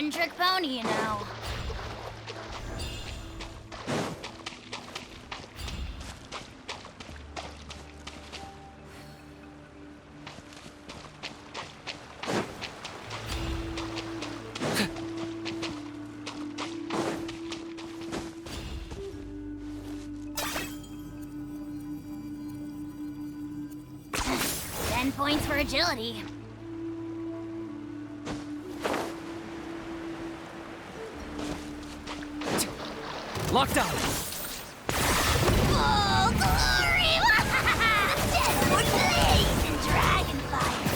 one-trick pony, you know. Points for agility. Locked on. Full glory! Deadwood blaze and dragonfire.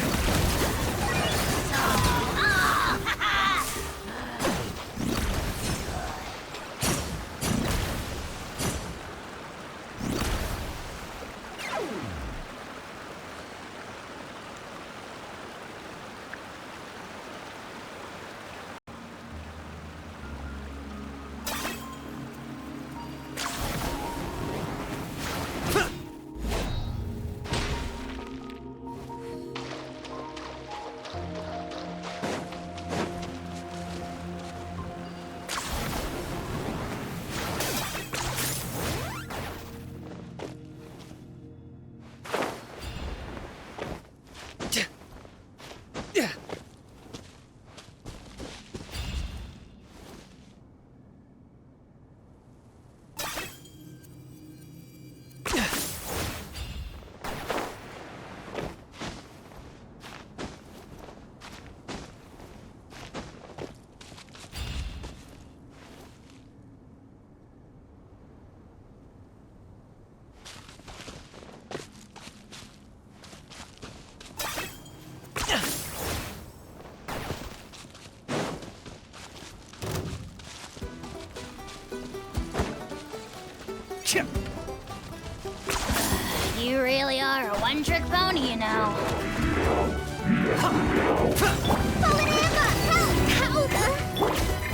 You really are a one-trick pony, you know.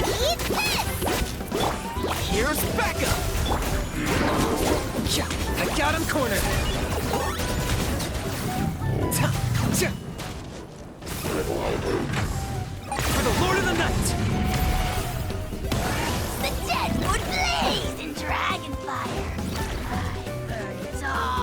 Eat this! Here's Becca! I got him cornered! For the Lord of the Night! The Deadwood blaze and dragonfire! It's all...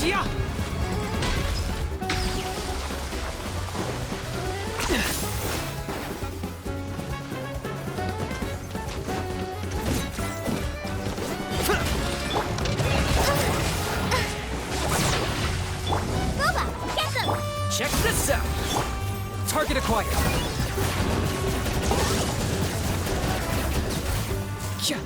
Yeah! Check this out! Target acquired! Yeah.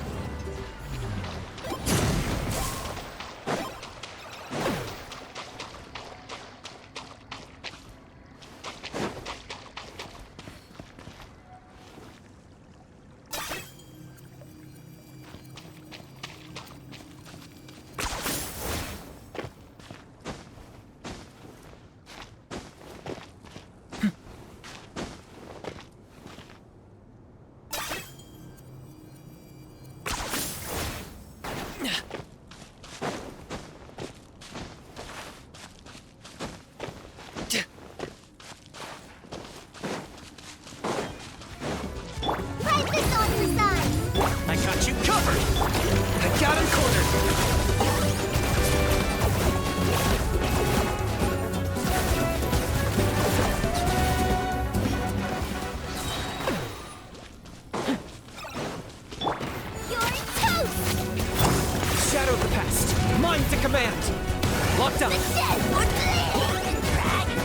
I got you covered! I got him cornered! You're toast! Shadow of the past, mine to command! Locked up! The Deadwood blaze and dragonfire!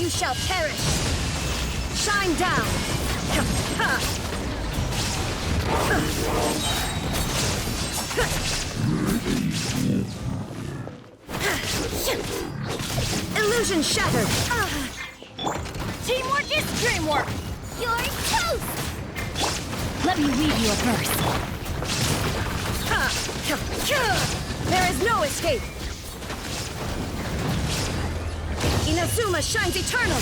you shall perish! Shine down! Illusion shattered! Teamwork is dreamwork! You're toast! Let me weave you a verse. There is no escape! Inazuma shines eternal!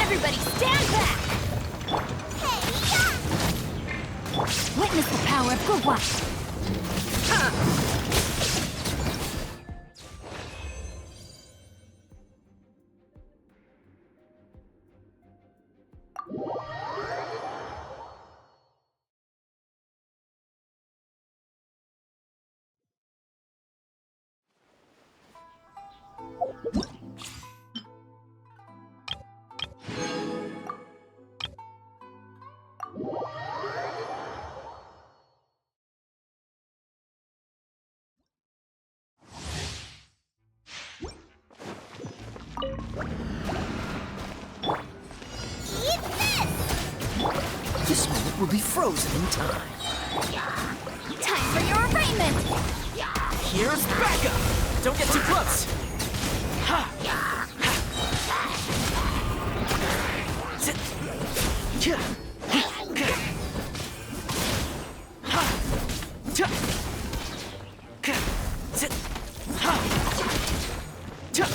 Everybody stand back! Witness the power of Gugwa! This moment will be frozen in time. Time for your arraignment! Here's Becca! Don't get too close! Ha! Sit. Yeah. Ha! Cha. Sit. Ha! Cha.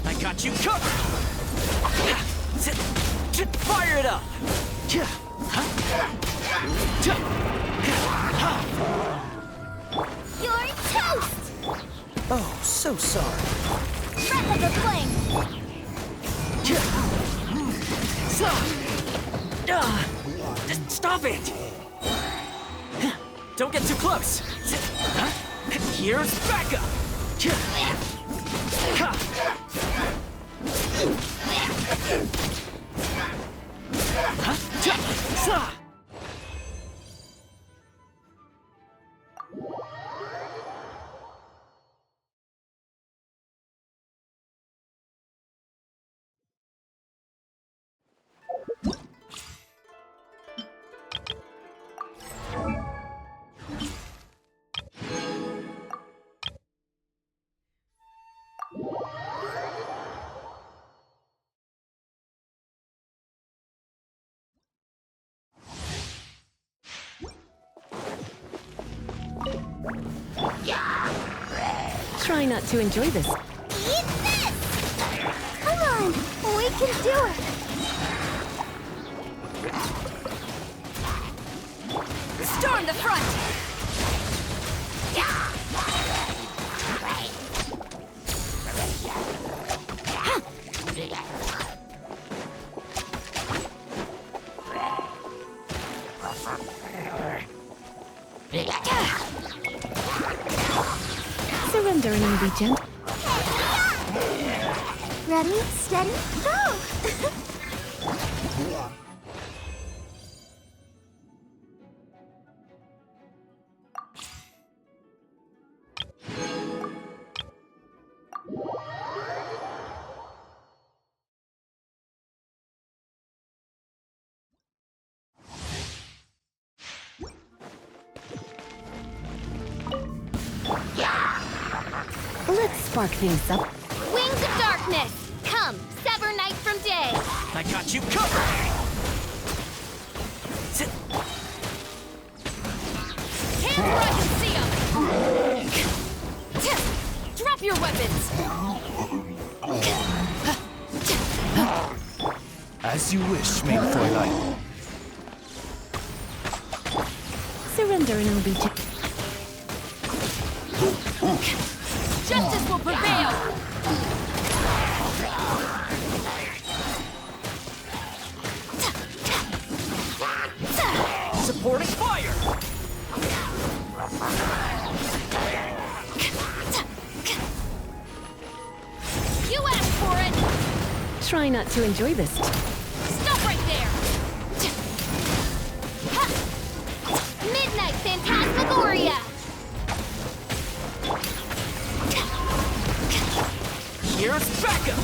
I got you covered! Sit. Fire it up! You're toast! Oh, so sorry. Breath of the flame! Stop it! Don't get too close! Here's Becca! Try not to enjoy this. Eat this! Come on, we can do it! Storm the front! Surrender and be gentle. Ready, steady, go! Let's spark things up. Wings of darkness! Come, sever night from day! I got you covered! Sit. Hands where I can see them! Drop your weapons! As you wish, main Fräulein. Surrender and I'll be gentle. Justice will prevail! Supporting fire! You asked for it! Try not to enjoy this. Stop right there! Midnight Here's backup!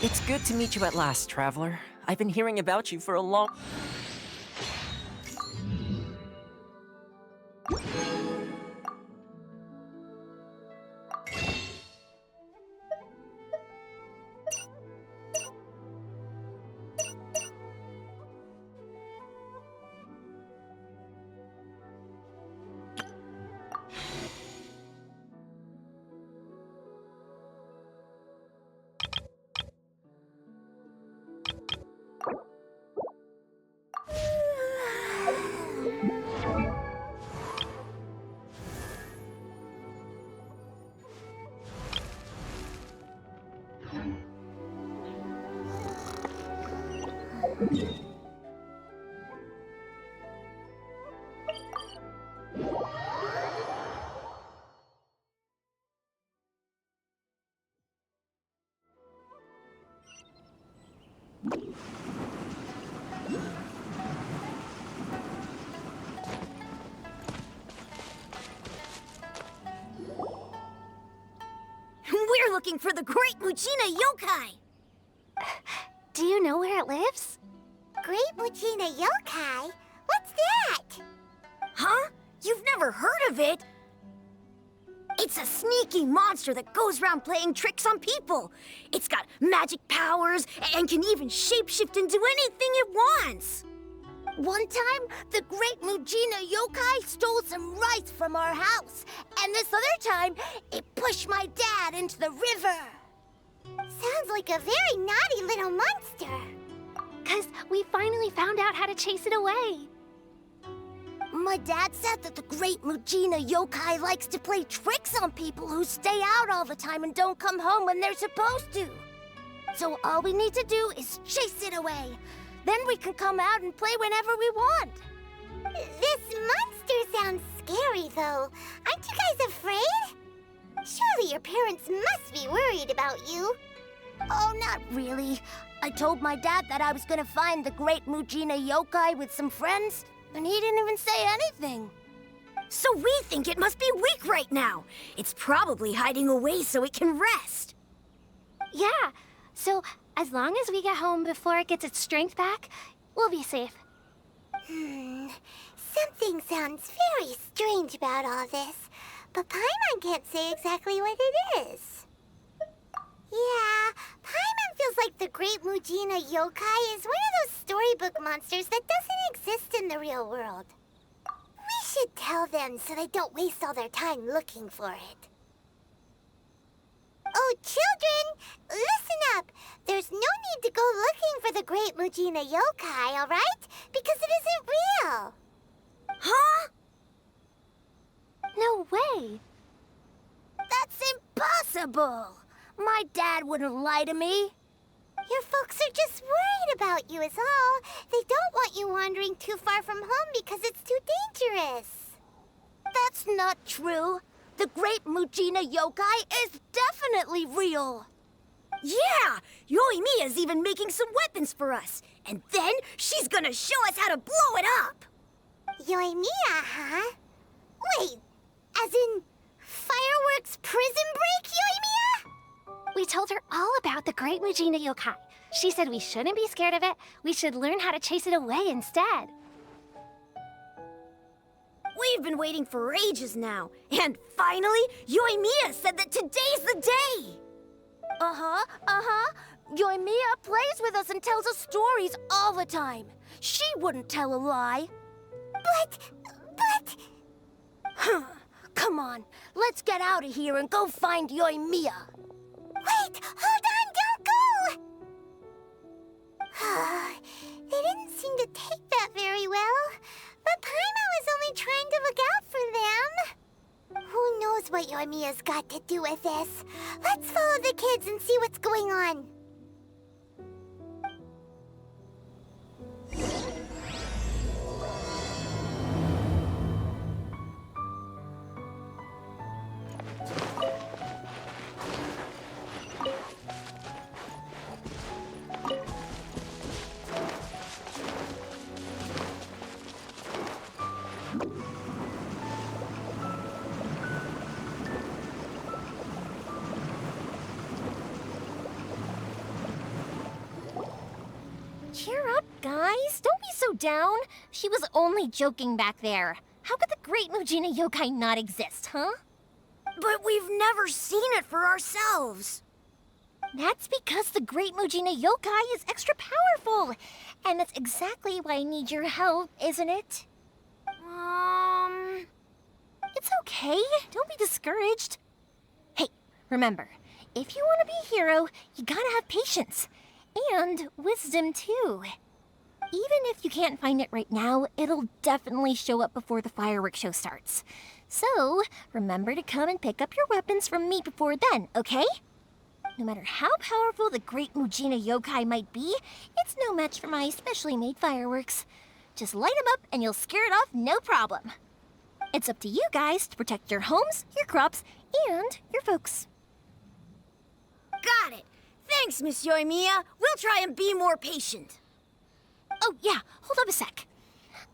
It's good to meet you at last, Traveler. I've been hearing about you for a long... We're looking for the Great Mujina Yokai! Do you know where it lives? Great Mujina Yokai? What's that? Huh? You've never heard of it? It's a sneaky monster that goes around playing tricks on people. It's got magic powers and can even shapeshift into anything it wants. One time, the Great Mujina Yokai stole some rice from our house. And this other time, it pushed my dad into the river. Sounds like a very naughty little monster. 'Cause we finally found out how to chase it away. My dad said that the Great Mujina Yokai likes to play tricks on people who stay out all the time and don't come home when they're supposed to. So all we need to do is chase it away. Then we can come out and play whenever we want. This monster sounds scary, though. Aren't you guys afraid? Surely your parents must be worried about you. Oh, not really. I told my dad that I was gonna find the Great Mujina Yokai with some friends, and he didn't even say anything. So we think it must be weak right now. It's probably hiding away so it can rest. Yeah, so as long as we get home before it gets its strength back, we'll be safe. Something sounds very strange about all this, but Paimon can't say exactly what it is. Yeah, Paimon feels like the Great Mujina Yokai is one of those storybook monsters that doesn't exist in the real world. We should tell them so they don't waste all their time looking for it. Oh, children, listen up. There's no need to go looking for the Great Mujina Yokai, alright? Because it isn't real. Huh? No way. That's impossible! My dad wouldn't lie to me. Your folks are just worried about you is all. They don't want you wandering too far from home because it's too dangerous. That's not true. The Great Mujina Yokai is definitely real. Yeah! Yoimiya's even making some weapons for us. And then she's gonna show us how to blow it up! Yoimiya, huh? Wait, as in fireworks prison break, Yoimiya? We told her all about the Great Mujina Yokai. She said we shouldn't be scared of it. We should learn how to chase it away instead. We've been waiting for ages now. And finally, Yoimiya said that today's the day! Yoimiya plays with us and tells us stories all the time. She wouldn't tell a lie. But... Come on, let's get out of here and go find Yoimiya. Wait, hold on, don't go! They didn't seem to take that very well. But Paimon was only trying to look out for them. Who knows what Yoimiya's got to do with this? Let's follow the kids and see what's going on. Cheer up, guys. Don't be so down. She was only joking back there. How could the Great Mujina Yokai not exist, huh? But we've never seen it for ourselves. That's because the Great Mujina Yokai is extra powerful. And that's exactly why I need your help, isn't it? It's okay. Don't be discouraged. Hey, remember, if you want to be a hero, you gotta have patience. And wisdom, too. Even if you can't find it right now, it'll definitely show up before the fireworks show starts. So, remember to come and pick up your weapons from me before then, okay? No matter how powerful the Great Mujina Yokai might be, it's no match for my specially made fireworks. Just light them up and you'll scare it off no problem. It's up to you guys to protect your homes, your crops, and your folks. Got it. Thanks, Miss Yoimiya. We'll try and be more patient. Oh, yeah, hold up a sec.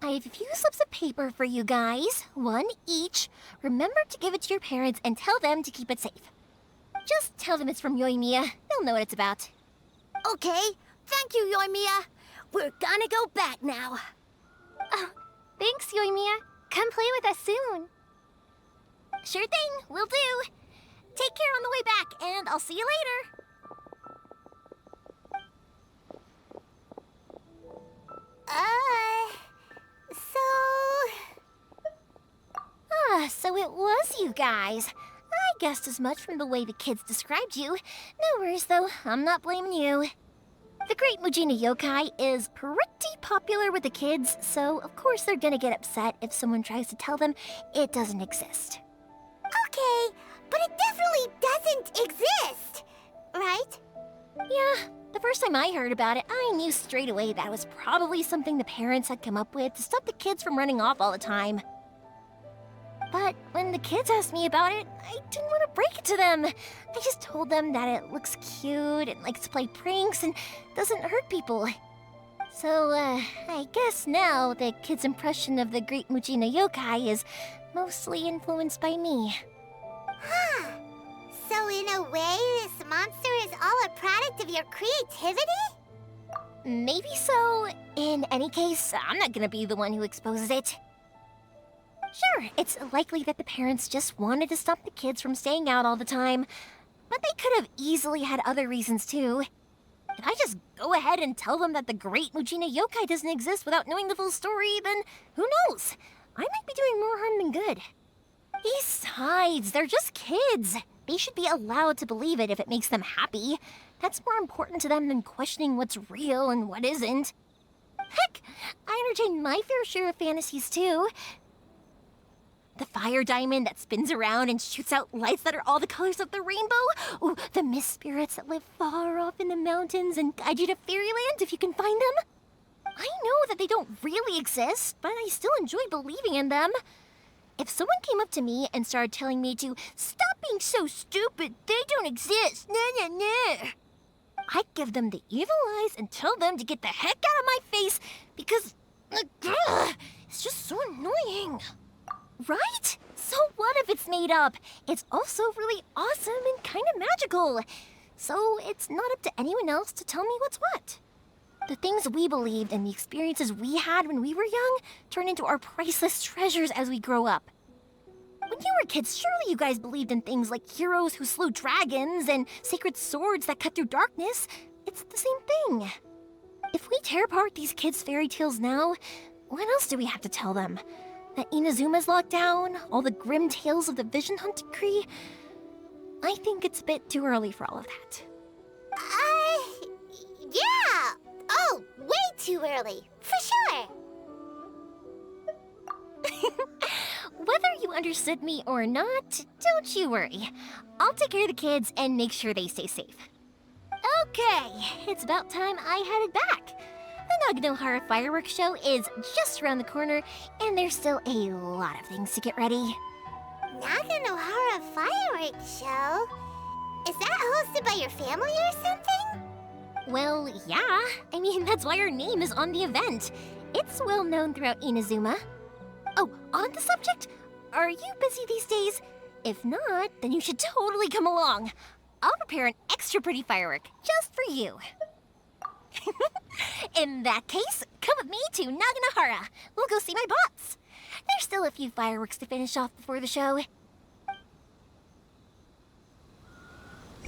I have a few slips of paper for you guys, one each. Remember to give it to your parents and tell them to keep it safe. Just tell them it's from Yoimiya. They'll know what it's about. Okay, thank you, Yoimiya. We're gonna go back now. Oh, thanks, Yoimiya. Come play with us soon. Sure thing, will do. Take care on the way back, and I'll see you later. So it was you guys. I guessed as much from the way the kids described you. No worries, though. I'm not blaming you. The Great Mujina Yokai is pretty popular with the kids, so of course they're gonna get upset if someone tries to tell them it doesn't exist. Okay, but it definitely doesn't exist, right? Yeah, the first time I heard about it, I knew straight away that was probably something the parents had come up with to stop the kids from running off all the time. But when the kids asked me about it, I didn't want to break it to them. I just told them that it looks cute and likes to play pranks and doesn't hurt people. So, I guess now the kids' impression of the Great Mujina Yokai is mostly influenced by me. Huh. So in a way, this monster is all a product of your creativity? Maybe so. In any case, I'm not gonna be the one who exposes it. Sure, it's likely that the parents just wanted to stop the kids from staying out all the time, but they could have easily had other reasons too. If I just go ahead and tell them that the Great Mujina Yokai doesn't exist without knowing the full story, then who knows? I might be doing more harm than good. Besides, they're just kids. They should be allowed to believe it if it makes them happy. That's more important to them than questioning what's real and what isn't. Heck, I entertain my fair share of fantasies too. The fire diamond that spins around and shoots out lights that are all the colors of the rainbow. Ooh, the mist spirits that live far off in the mountains and guide you to fairyland if you can find them. I know that they don't really exist, but I still enjoy believing in them. If someone came up to me and started telling me to stop being so stupid, they don't exist, nah, nah, nah, I'd give them the evil eyes and tell them to get the heck out of my face because it's just so annoying. Right? So what if it's made up? It's also really awesome and kind of magical. So it's not up to anyone else to tell me what's what. The things we believed and the experiences we had when we were young turn into our priceless treasures as we grow up. When you were kids, surely you guys believed in things like heroes who slew dragons and sacred swords that cut through darkness. It's the same thing. If we tear apart these kids' fairy tales now, what else do we have to tell them? That Inazuma's locked down, all the grim tales of the Vision Hunt decree? I think it's a bit too early for all of that. Yeah! Oh, way too early, for sure. Whether you understood me or not, don't you worry. I'll take care of the kids and make sure they stay safe. Okay, it's about time I headed back. The Naganohara fireworks show is just around the corner, and there's still a lot of things to get ready. Naganohara fireworks show? Is that hosted by your family or something? Well, yeah. I mean, that's why our name is on the event. It's well known throughout Inazuma. Oh, on the subject, are you busy these days? If not, then you should totally come along. I'll prepare an extra pretty firework just for you. In that case, come with me to Naganohara. We'll go see my bots. There's still a few fireworks to finish off before the show.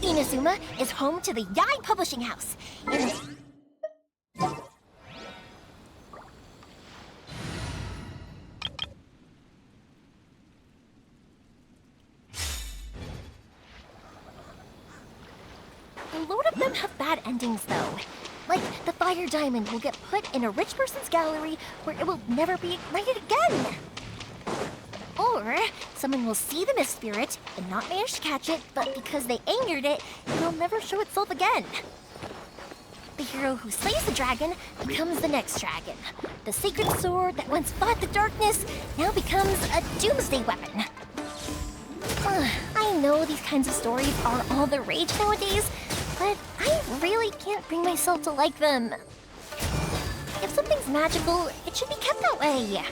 Inazuma is home to the Yai Publishing House. A load of them have bad endings, though. Like, the fire diamond will get put in a rich person's gallery where it will never be ignited again. Or someone will see the mist spirit and not manage to catch it, but because they angered it, it will never show itself again. The hero who slays the dragon becomes the next dragon. The sacred sword that once fought the darkness now becomes a doomsday weapon. I know these kinds of stories are all the rage nowadays, but I really can't bring myself to like them. If something's magical, it should be kept that way.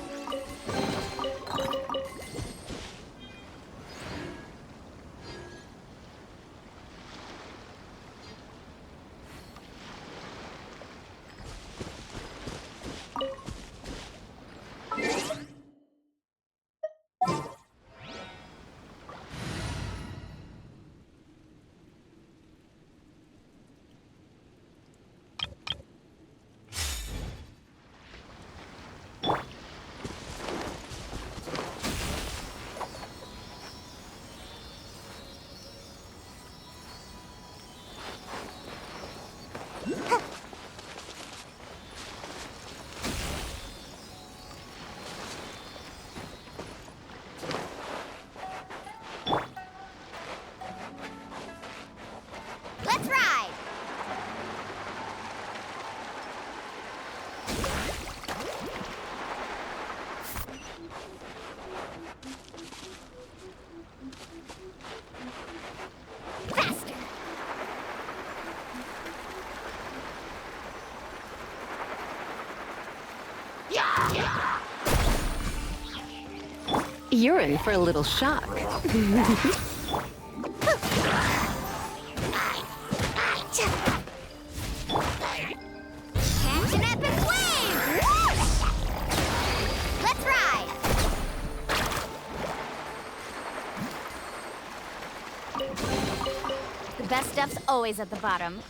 Let's ride! Faster! You're in for a little shock. Catch an epic wave! Let's ride! The best stuff's always at the bottom.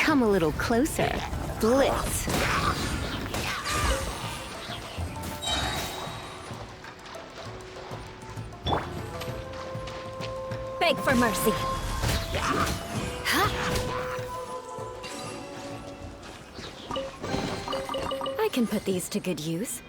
Come a little closer. Blitz. Beg for mercy. I can put these to good use.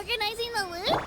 organizing the loot?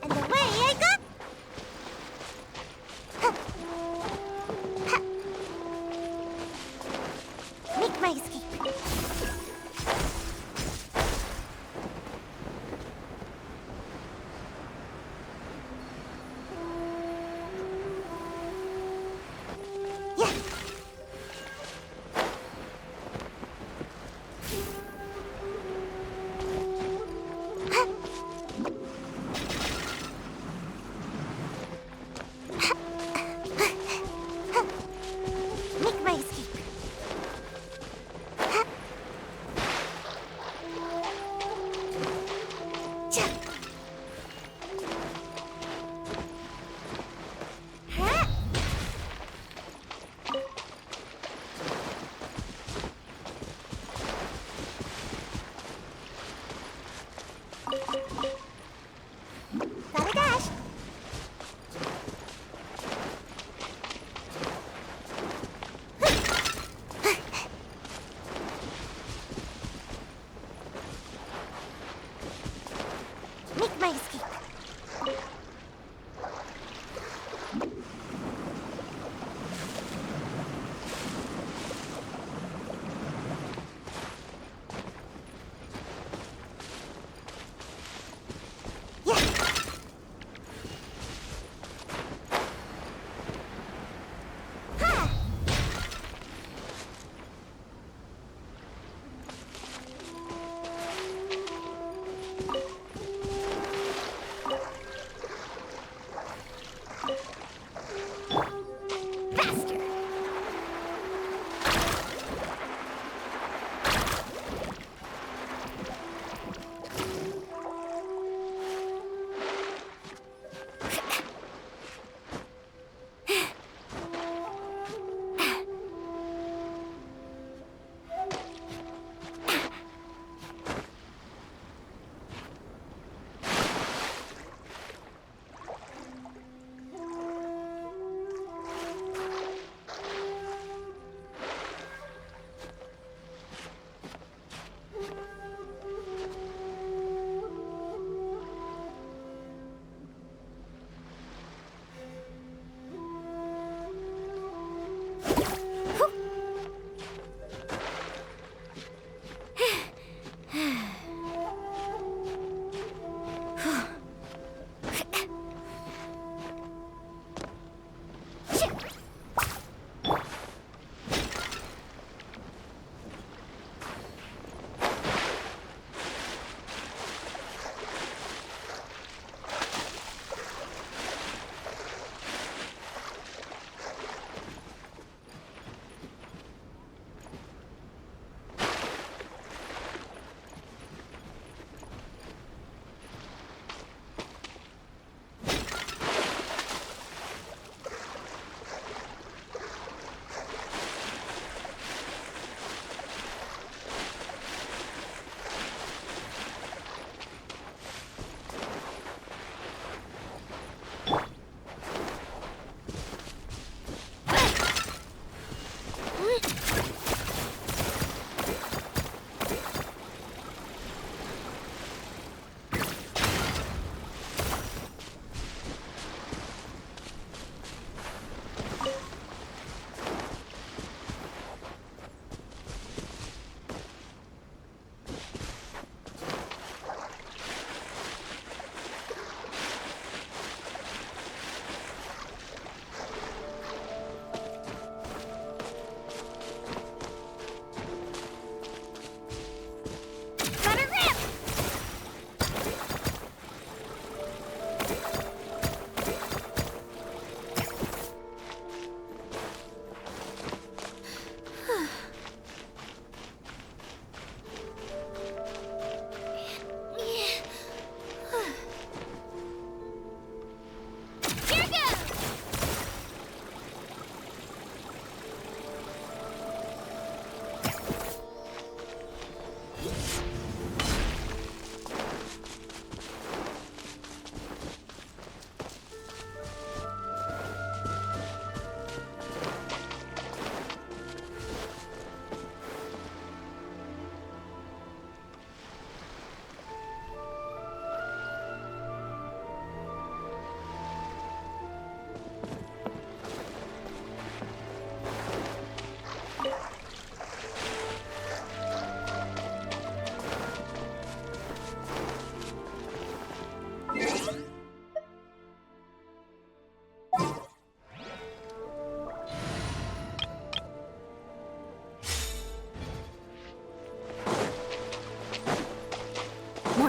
And away I go! Make my escape. Yeah. Make my escape. Gotta dash.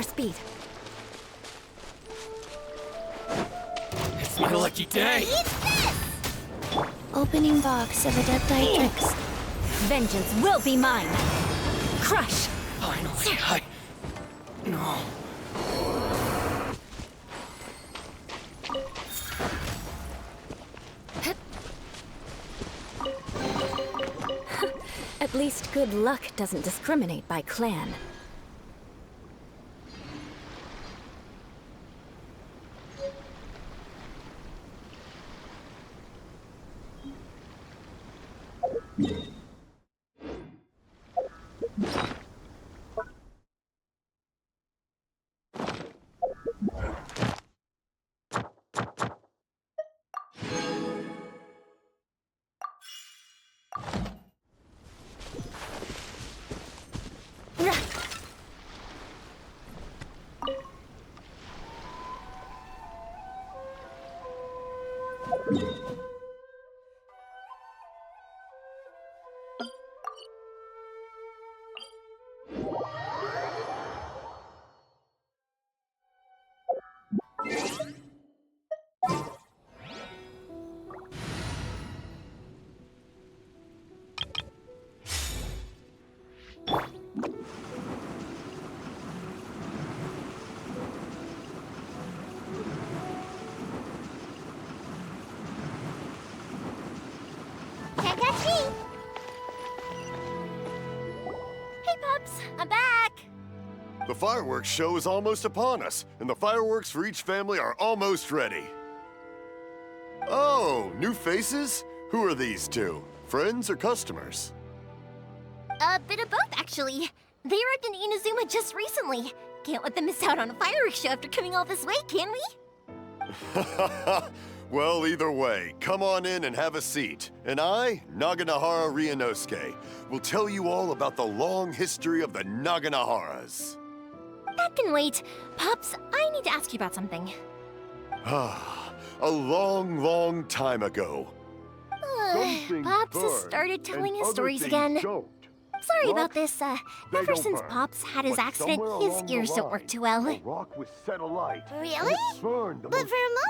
more speed. It's my lucky day. Opening box of Adepti Tricks. Vengeance will be mine. Crush. Finally, No. At least good luck doesn't discriminate by clan. Can't catch me! Hey, Pups! I'm back! The fireworks show is almost upon us, and the fireworks for each family are almost ready. Oh, new faces? Who are these two? Friends or customers? A bit of both, actually. They arrived in Inazuma just recently. Can't let them miss out on a fireworks show after coming all this way, can we? Well, either way, come on in and have a seat. And I, Naganahara Ryunosuke, will tell you all about the long history of the Naganaharas. That can wait. Pups, I need to ask you about something. A long, long time ago. Pops has started telling his stories again. Sorry about this. Ever since Pops had his accident, his ears don't work too well. Rock was set alight. Really? But for a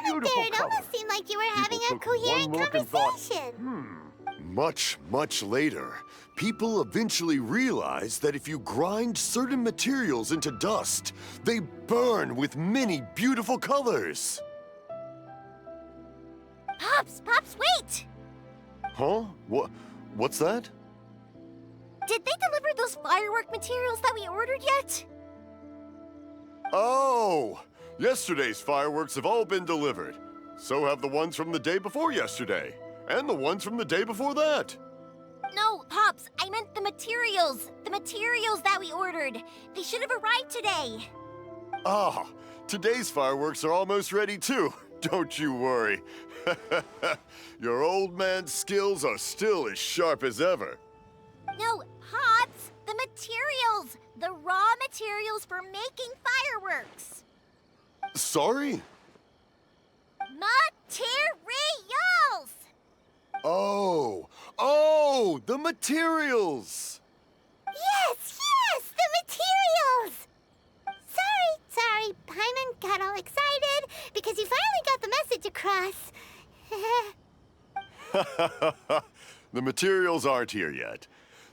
moment there, it almost seemed like you were having a coherent conversation. Much, much later, people eventually realized that if you grind certain materials into dust, they burn with many beautiful colors. Pops, wait! Huh? What's that? Did they deliver those firework materials that we ordered yet? Oh! Yesterday's fireworks have all been delivered. So have the ones from the day before yesterday. And the ones from the day before that. No, Pops, I meant the materials. The materials that we ordered. They should have arrived today. Ah, today's fireworks are almost ready too. Don't you worry. Your old man's skills are still as sharp as ever. No, Pops, the materials. The raw materials for making fireworks. Sorry? Materials! Oh, the materials! Yes, the materials! Sorry, Paimon got all excited because he finally got the message across. The materials aren't here yet.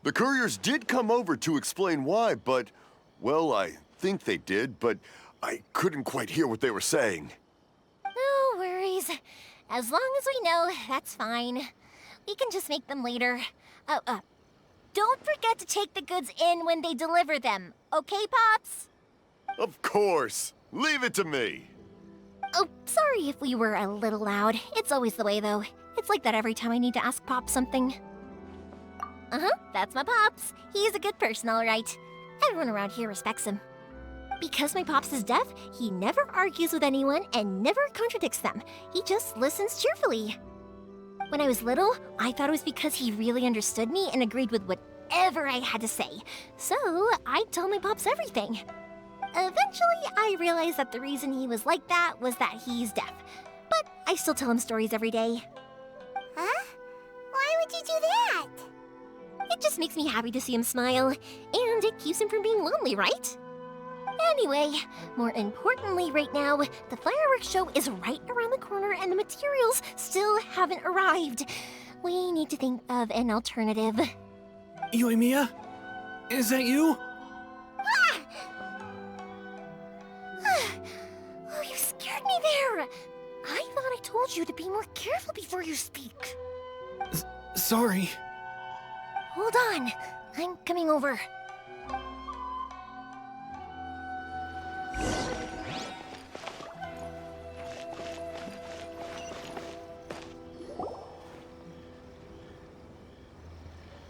The couriers did come over to explain why, but, well, I think they did, but I couldn't quite hear what they were saying. No worries. As long as we know, that's fine. We can just make them later. Don't forget to take the goods in when they deliver them, okay, Pops? Of course. Leave it to me. Oh, sorry if we were a little loud. It's always the way, though. It's like that every time I need to ask Pops something. That's my Pops. He's a good person, all right. Everyone around here respects him. Because my Pops is deaf, he never argues with anyone and never contradicts them. He just listens cheerfully. When I was little, I thought it was because he really understood me and agreed with whatever I had to say. So I'd tell my Pops everything. Eventually, I realized that the reason he was like that was that he's deaf. But I still tell him stories every day. Huh? Why would you do that? It just makes me happy to see him smile, and it keeps him from being lonely, right? Anyway, more importantly right now, the fireworks show is right around the corner and the materials still haven't arrived. We need to think of an alternative. Yoimiya? Is that you? Oh, you scared me there! I thought I told you to be more careful before you speak. Sorry. Hold on, I'm coming over.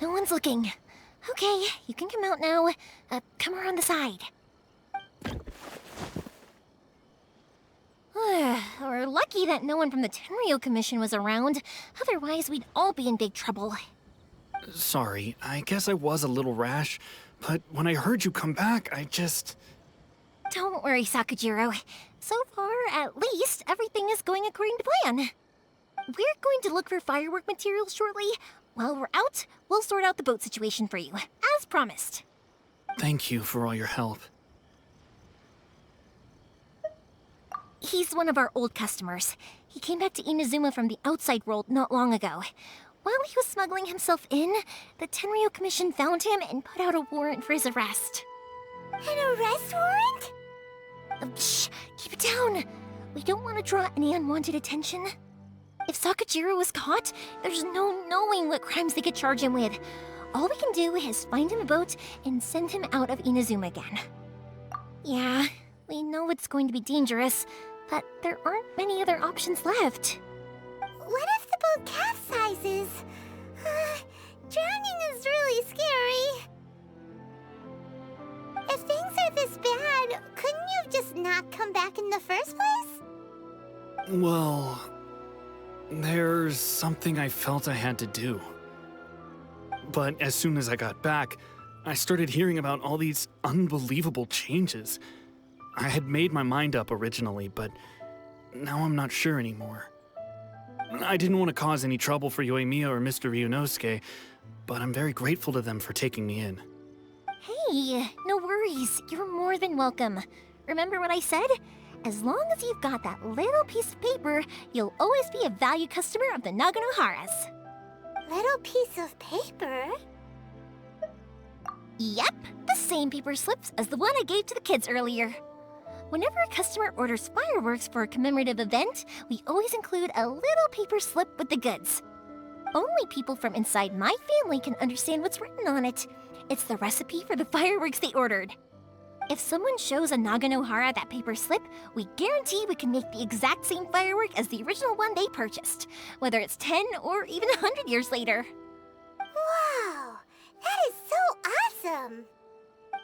No one's looking. Okay, you can come out now. Come around the side. We're lucky that no one from the Tenryo Commission was around. Otherwise, we'd all be in big trouble. Sorry, I guess I was a little rash, but when I heard you come back, I just... Don't worry, Sakujiro. So far, at least, everything is going according to plan. We're going to look for firework materials shortly. While we're out, we'll sort out the boat situation for you, as promised. Thank you for all your help. He's one of our old customers. He came back to Inazuma from the outside world not long ago. While he was smuggling himself in, the Tenryo Commission found him and put out a warrant for his arrest. An arrest warrant? Shh! Keep it down! We don't want to draw any unwanted attention. If Sakujiro was caught, there's no knowing what crimes they could charge him with. All we can do is find him a boat and send him out of Inazuma again. Yeah, we know it's going to be dangerous, but there aren't many other options left. What if the boat capsizes? Drowning is really scary. If things are this bad, couldn't you just not come back in the first place? Well, there's something I felt I had to do. But as soon as I got back, I started hearing about all these unbelievable changes. I had made my mind up originally, but now I'm not sure anymore. I didn't want to cause any trouble for Yoimiya or Mr. Ryunosuke, but I'm very grateful to them for taking me in. Hey, no worries. You're more than welcome. Remember what I said? As long as you've got that little piece of paper, you'll always be a valued customer of the Naganoharas. Little piece of paper? Yep, the same paper slips as the one I gave to the kids earlier. Whenever a customer orders fireworks for a commemorative event, we always include a little paper slip with the goods. Only people from inside my family can understand what's written on it. It's the recipe for the fireworks they ordered. If someone shows a Naganohara that paper slip, we guarantee we can make the exact same firework as the original one they purchased, whether it's 10 or even 100 years later. Wow, that is so awesome!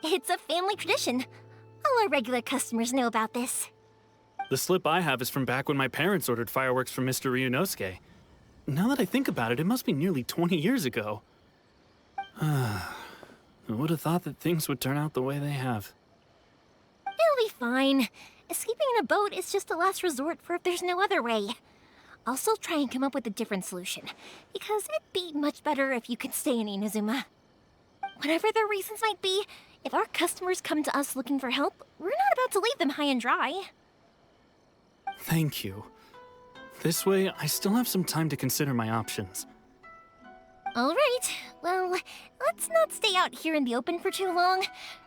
It's a family tradition. All our regular customers know about this. The slip I have is from back when my parents ordered fireworks from Mr. Ryunosuke. Now that I think about it, it must be nearly 20 years ago. I would have thought that things would turn out the way they have. It'll be fine. Escaping in a boat is just a last resort for if there's no other way. I'll still try and come up with a different solution, because it'd be much better if you could stay in Inazuma. Whatever their reasons might be, if our customers come to us looking for help, we're not about to leave them high and dry. Thank you. This way, I still have some time to consider my options. All right, well, let's not stay out here in the open for too long.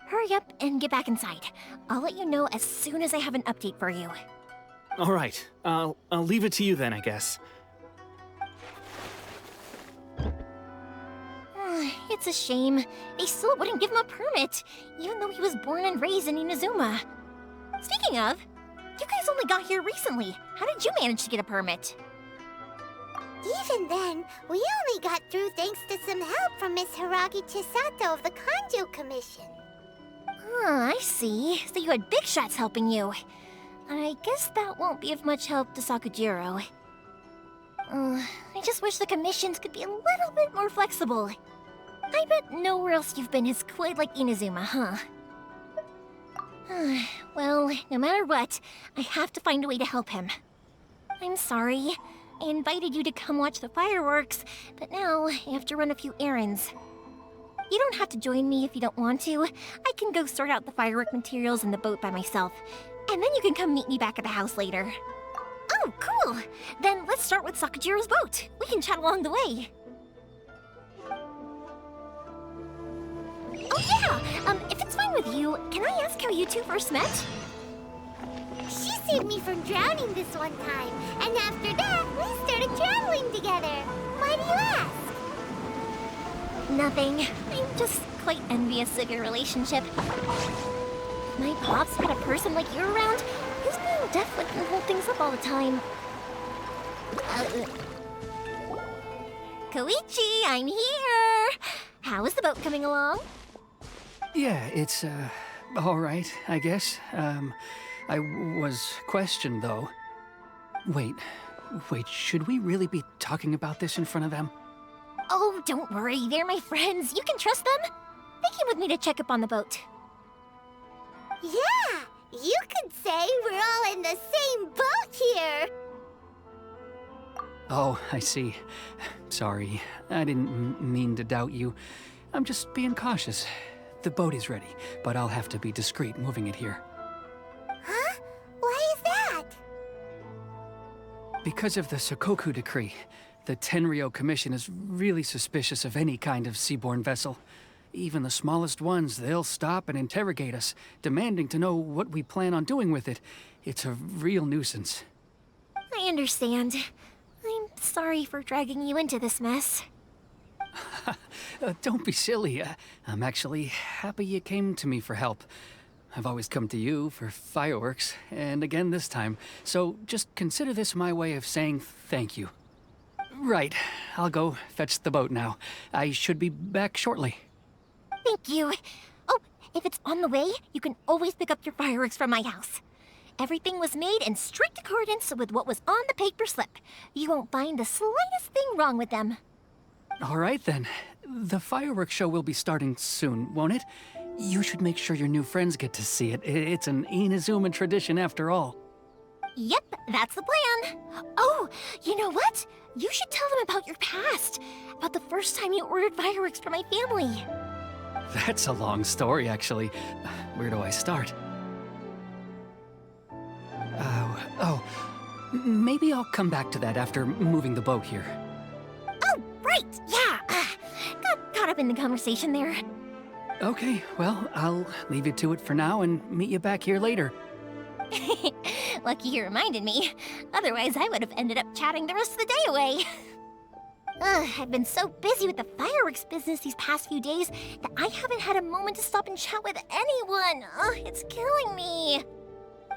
Hurry up and get back inside. I'll let you know as soon as I have an update for you. All right, I'll leave it to you then, I guess. It's a shame. They still wouldn't give him a permit, even though he was born and raised in Inazuma. Speaking of, you guys only got here recently. How did you manage to get a permit? Even then, we only got through thanks to some help from Miss Hiragi Chisato of the Kanjo Commission. I see. So you had big shots helping you. I guess that won't be of much help to Sakujiro. I just wish the commissions could be a little bit more flexible. I bet nowhere else you've been is quite like Inazuma, huh? Well, no matter what, I have to find a way to help him. I'm sorry. I invited you to come watch the fireworks, but now I have to run a few errands. You don't have to join me if you don't want to. I can go sort out the firework materials in the boat by myself. And then you can come meet me back at the house later. Oh, cool! Then let's start with Sakajiro's boat. We can chat along the way. Oh yeah! If it's fine with you, can I ask how you two first met? She saved me from drowning this one time, and after that, we started traveling together. Why do you ask? Nothing. I'm just quite envious of your relationship. My pops had a person like you around. His being deaf wouldn't hold things up all the time. Koichi, I'm here! How is the boat coming along? Yeah, it's, all right, I guess. I was questioned, though. Wait, should we really be talking about this in front of them? Oh, don't worry, they're my friends. You can trust them. They came with me to check up on the boat. Yeah, you could say we're all in the same boat here. Oh, I see. Sorry, I didn't mean to doubt you. I'm just being cautious. The boat is ready, but I'll have to be discreet moving it here. Huh? Why is that? Because of the Sokoku decree, the Tenryou Commission is really suspicious of any kind of seaborne vessel. Even the smallest ones, they'll stop and interrogate us, demanding to know what we plan on doing with it. It's a real nuisance. I understand. I'm sorry for dragging you into this mess. Don't be silly. I'm actually happy you came to me for help. I've always come to you for fireworks, and again this time. So just consider this my way of saying thank you. Right, I'll go fetch the boat now. I should be back shortly. Thank you. Oh, if it's on the way, you can always pick up your fireworks from my house. Everything was made in strict accordance with what was on the paper slip. You won't find the slightest thing wrong with them. All right then. The fireworks show will be starting soon, won't it? You should make sure your new friends get to see it. It's an Inazuma tradition after all. Yep, that's the plan. Oh, you know what? You should tell them about your past. About the first time you ordered fireworks for my family. That's a long story, actually. Where do I start? Maybe I'll come back to that after moving the boat here. Oh, right, yeah. Got caught up in the conversation there. Okay, well, I'll leave you to it for now and meet you back here later. Lucky you reminded me. Otherwise, I would have ended up chatting the rest of the day away. I've been so busy with the fireworks business these past few days that I haven't had a moment to stop and chat with anyone. It's killing me.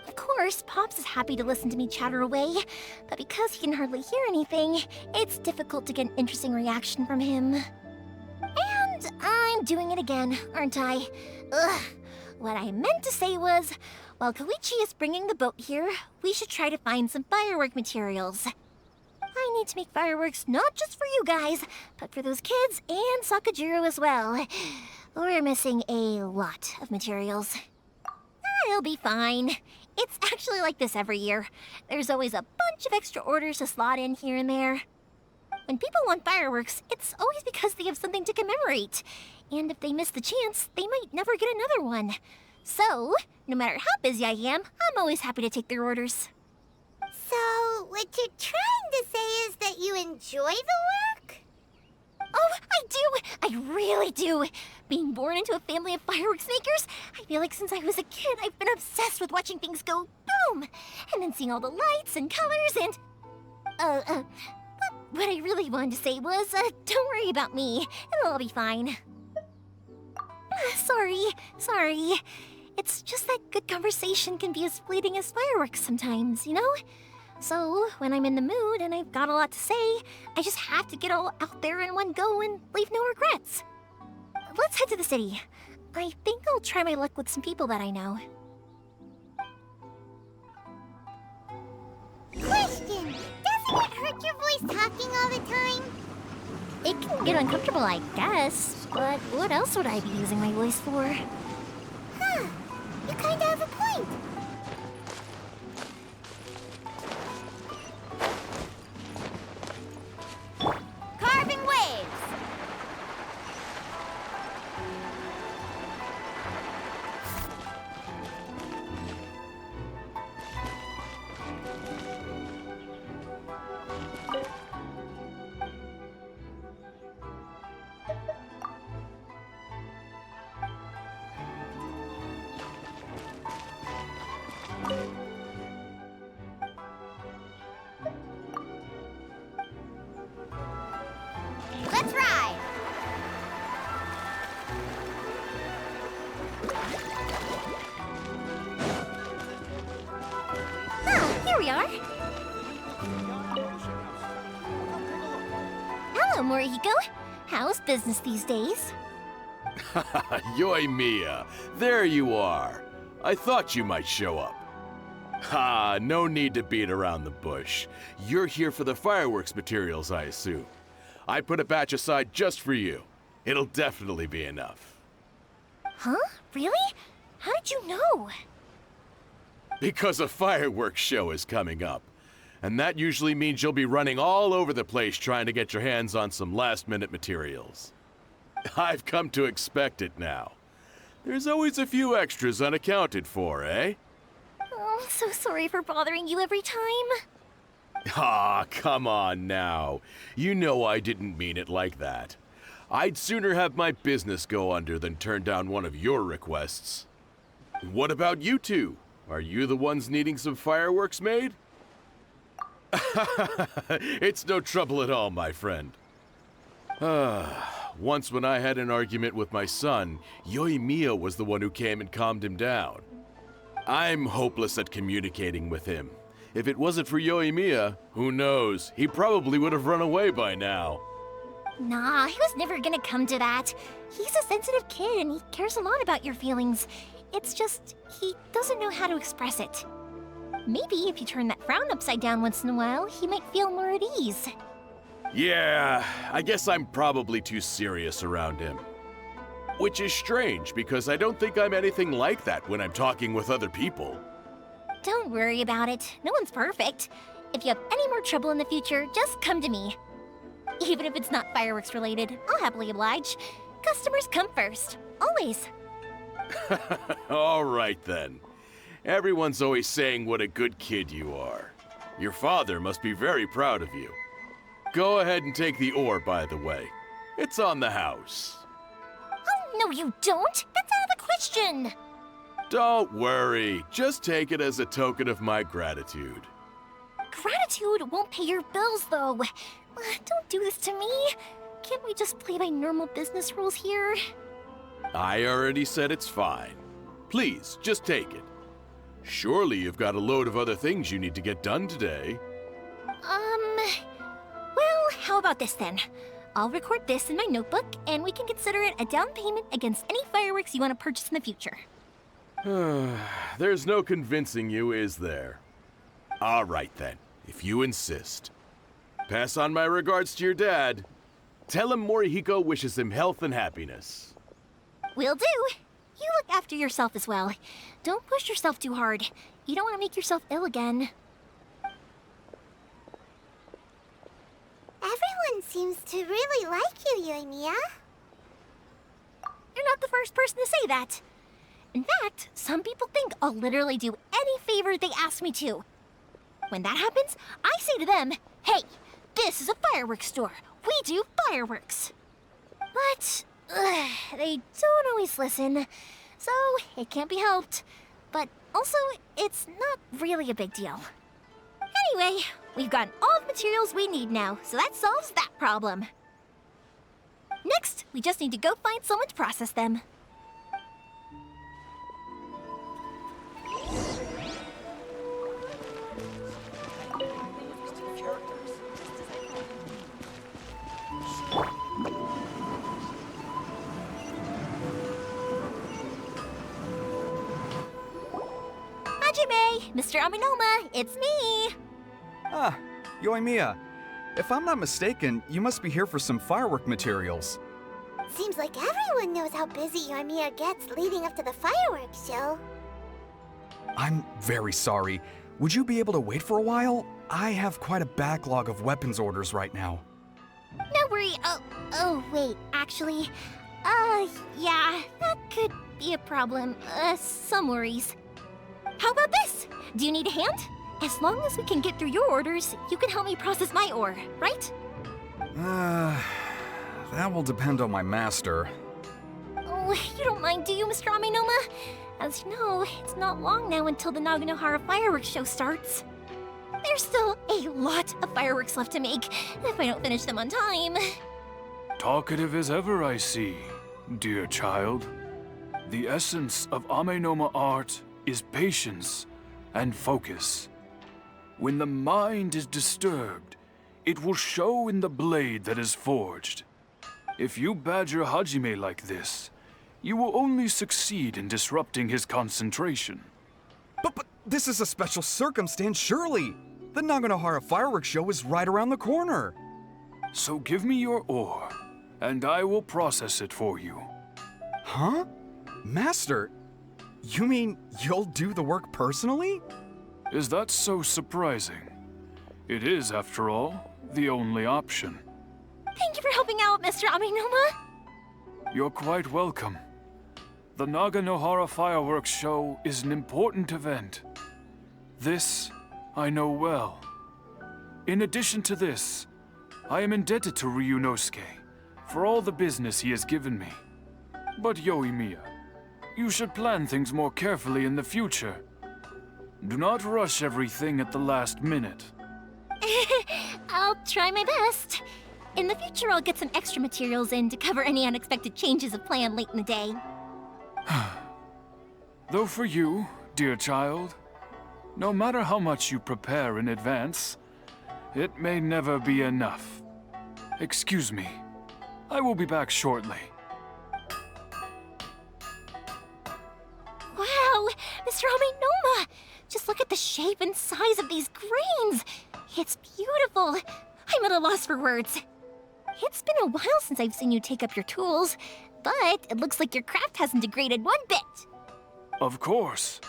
Of course, Pops is happy to listen to me chatter away, but because he can hardly hear anything, it's difficult to get an interesting reaction from him. And I'm doing it again, aren't I? What I meant to say was, while Koichi is bringing the boat here, we should try to find some firework materials. I need to make fireworks not just for you guys, but for those kids and Sakajiro as well. We're missing a lot of materials. I'll be fine. It's actually like this every year. There's always a bunch of extra orders to slot in here and there. When people want fireworks, it's always because they have something to commemorate. And if they miss the chance, they might never get another one. So, no matter how busy I am, I'm always happy to take their orders. So, what you're trying to say is that you enjoy the work? Oh, I do! I really do! Being born into a family of fireworks makers, I feel like since I was a kid, I've been obsessed with watching things go boom! And then seeing all the lights and colors and... But what I really wanted to say was, don't worry about me. It'll all be fine. Sorry. It's just that good conversation can be as fleeting as fireworks sometimes, you know? So, when I'm in the mood and I've got a lot to say, I just have to get all out there in one go and leave no regrets. Let's head to the city. I think I'll try my luck with some people that I know. Question! Doesn't it hurt your voice talking all the time? It can get uncomfortable, I guess, but what else would I be using my voice for? Huh. You kinda have a point. Carving waves! we are. Hello, Morihiko. How's business these days? Yoimiya, there you are. I thought you might show up. Ha, no need to beat around the bush. You're here for the fireworks materials, I assume. I put a batch aside just for you. It'll definitely be enough. Huh? Really? How did you know? Because a fireworks show is coming up. And that usually means you'll be running all over the place trying to get your hands on some last-minute materials. I've come to expect it now. There's always a few extras unaccounted for, eh? Oh, I'm so sorry for bothering you every time. Ah, come on now. You know I didn't mean it like that. I'd sooner have my business go under than turn down one of your requests. What about you two? Are you the ones needing some fireworks made? It's no trouble at all, my friend. Once when I had an argument with my son, Yoimiya was the one who came and calmed him down. I'm hopeless at communicating with him. If it wasn't for Yoimiya, who knows, he probably would have run away by now. Nah, he was never gonna come to that. He's a sensitive kid and he cares a lot about your feelings. It's just, he doesn't know how to express it. Maybe if you turn that frown upside down once in a while, he might feel more at ease. Yeah, I guess I'm probably too serious around him. Which is strange, because I don't think I'm anything like that when I'm talking with other people. Don't worry about it. No one's perfect. If you have any more trouble in the future, just come to me. Even if it's not fireworks related, I'll happily oblige. Customers come first. Always. All right then. Everyone's always saying what a good kid you are. Your father must be very proud of you. Go ahead and take the ore, by the way. It's on the house. Oh, no you don't! That's out of the question! Don't worry. Just take it as a token of my gratitude. Gratitude won't pay your bills, though. Don't do this to me. Can't we just play by normal business rules here? I already said it's fine. Please, just take it. Surely you've got a load of other things you need to get done today. Well, how about this then? I'll record this in my notebook, and we can consider it a down payment against any fireworks you want to purchase in the future. There's no convincing you, is there? All right then, if you insist. Pass on my regards to your dad. Tell him Morihiko wishes him health and happiness. Will do. You look after yourself as well. Don't push yourself too hard. You don't want to make yourself ill again. Everyone seems to really like you, Yoimiya. You're not the first person to say that. In fact, some people think I'll literally do any favor they ask me to. When that happens, I say to them, hey, this is a fireworks store. We do fireworks. But they don't always listen, so it can't be helped. But also, it's not really a big deal. Anyway, we've gotten all the materials we need now, so that solves that problem. Next, we just need to go find someone to process them. Hajime, Mr. Aminoma, it's me! Ah, Yoimiya. If I'm not mistaken, you must be here for some firework materials. Seems like everyone knows how busy Yoimiya gets leading up to the fireworks show. I'm very sorry. Would you be able to wait for a while? I have quite a backlog of weapons orders right now. No worry. Oh, wait, actually. Yeah, that could be a problem. Some worries. How about this? Do you need a hand? As long as we can get through your orders, you can help me process my ore, right? That will depend on my master. Oh, you don't mind, do you, Mr. Aminoma? As you know, it's not long now until the Naganohara fireworks show starts. There's still a lot of fireworks left to make, if I don't finish them on time. Talkative as ever, I see, dear child. The essence of Amenoma art is patience and focus. When the mind is disturbed, it will show in the blade that is forged. If you badger Hajime like this, you will only succeed in disrupting his concentration. But this is a special circumstance, surely. The Naganohara fireworks show is right around the corner. So give me your ore, and I will process it for you. Huh? Master, you mean you'll do the work personally? Is that so surprising? It is, after all, the only option. Thank you for helping out, Mr. Aminoma. You're quite welcome. The Naganohara fireworks show is an important event. This I know well. In addition to this, I am indebted to Ryunosuke for all the business he has given me. But Yoimiya, you should plan things more carefully in the future. Do not rush everything at the last minute. I'll try my best. In the future, I'll get some extra materials in to cover any unexpected changes of plan late in the day. Though for you, dear child, no matter how much you prepare in advance, it may never be enough. Excuse me. I will be back shortly. Wow, Mr. Aminoma! Just look at the shape and size of these grains! It's beautiful! I'm at a loss for words. It's been a while since I've seen you take up your tools, but it looks like your craft hasn't degraded one bit. Of course.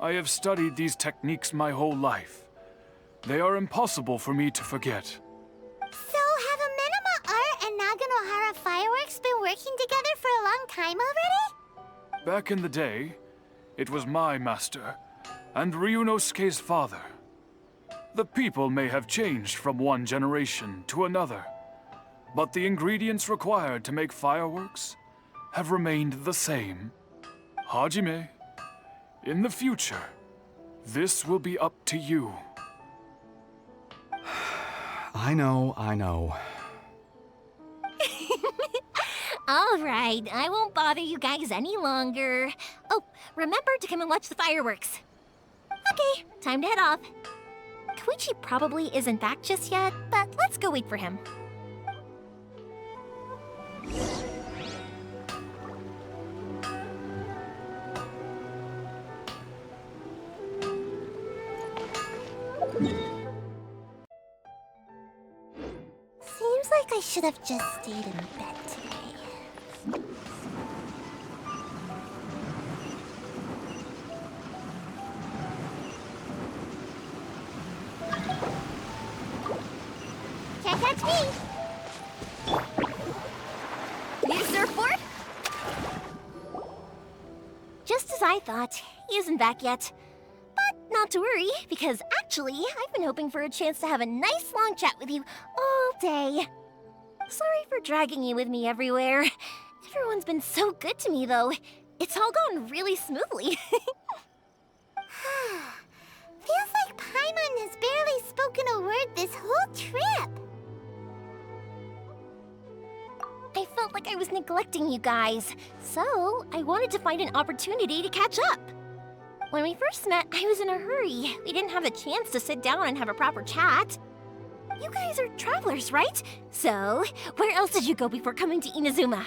I have studied these techniques my whole life. They are impossible for me to forget. So, have Amenema Art and Naganohara Fireworks been working together for a long time already? Back in the day, it was my master, and Ryunosuke's father. The people may have changed from one generation to another, but the ingredients required to make fireworks have remained the same. Hajime, in the future, this will be up to you. I know. All right, I won't bother you guys any longer. Oh, remember to come and watch the fireworks. Okay, time to head off. Koichi probably isn't back just yet, but let's go wait for him. Seems like I should have just stayed in bed today. Can't catch me! Need a surfboard? Just as I thought, he isn't back yet. But not to worry, because actually, I've been hoping for a chance to have a nice long chat with you all day. Sorry for dragging you with me everywhere. Everyone's been so good to me, though. It's all gone really smoothly. Feels like Paimon has barely spoken a word this whole trip. I felt like I was neglecting you guys, so I wanted to find an opportunity to catch up. When we first met, I was in a hurry. We didn't have a chance to sit down and have a proper chat. You guys are travelers, right? So, where else did you go before coming to Inazuma?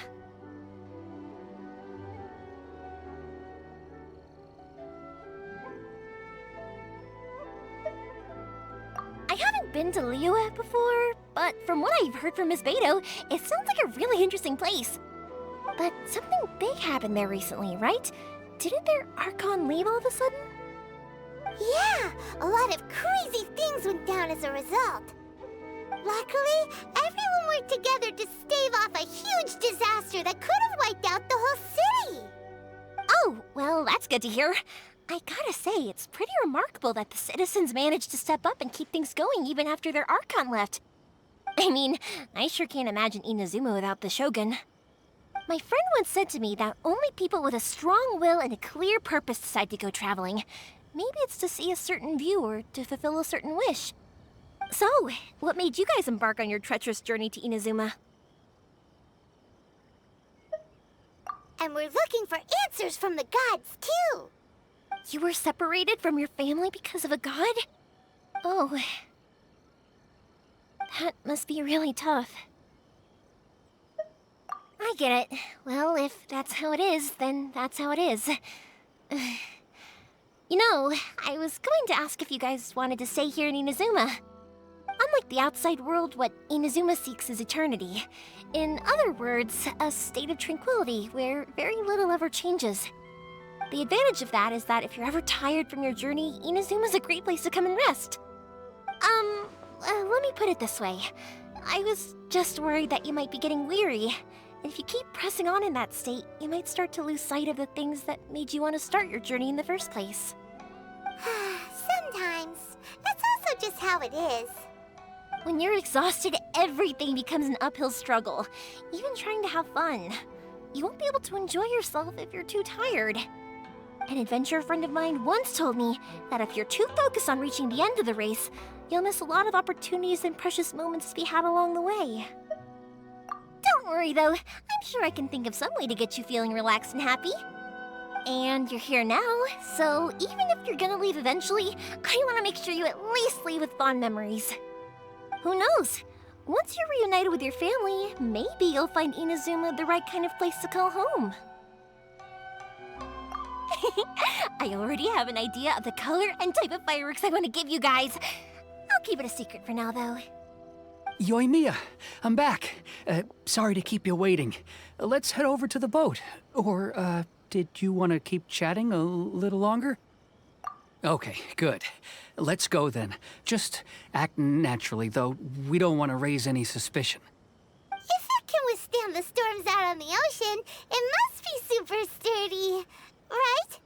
I haven't been to Liyue before, but from what I've heard from Miss Beto, it sounds like a really interesting place. But something big happened there recently, right? Didn't their Archon leave all of a sudden? Yeah, a lot of crazy things went down as a result. Luckily, everyone worked together to stave off a huge disaster that could have wiped out the whole city. Oh, well, that's good to hear. I gotta say, it's pretty remarkable that the citizens managed to step up and keep things going even after their Archon left. I mean, I sure can't imagine Inazuma without the Shogun. My friend once said to me that only people with a strong will and a clear purpose decide to go traveling. Maybe it's to see a certain view or to fulfill a certain wish. So, what made you guys embark on your treacherous journey to Inazuma? And we're looking for answers from the gods, too. You were separated from your family because of a god? Oh. That must be really tough. I get it. Well, if that's how it is, then that's how it is. You know, I was going to ask if you guys wanted to stay here in Inazuma. Unlike the outside world, what Inazuma seeks is eternity. In other words, a state of tranquility where very little ever changes. The advantage of that is that if you're ever tired from your journey, Inazuma's a great place to come and rest. Let me put it this way. I was just worried that you might be getting weary. And if you keep pressing on in that state, you might start to lose sight of the things that made you want to start your journey in the first place. Sometimes. That's also just how it is. When you're exhausted, everything becomes an uphill struggle, even trying to have fun. You won't be able to enjoy yourself if you're too tired. An adventurer friend of mine once told me that if you're too focused on reaching the end of the race, you'll miss a lot of opportunities and precious moments to be had along the way. Don't worry though, I'm sure I can think of some way to get you feeling relaxed and happy. And you're here now, so even if you're gonna leave eventually, I want to make sure you at least leave with fond memories. Who knows? Once you're reunited with your family, maybe you'll find Inazuma the right kind of place to call home. I already have an idea of the color and type of fireworks I want to give you guys. I'll keep it a secret for now, though. Yoimiya, I'm back. Sorry to keep you waiting. Let's head over to the boat. Or, did you want to keep chatting a little longer? Okay, good. Let's go then. Just act naturally, though. We don't want to raise any suspicion. If it can withstand the storms out on the ocean, it must be super sturdy, right?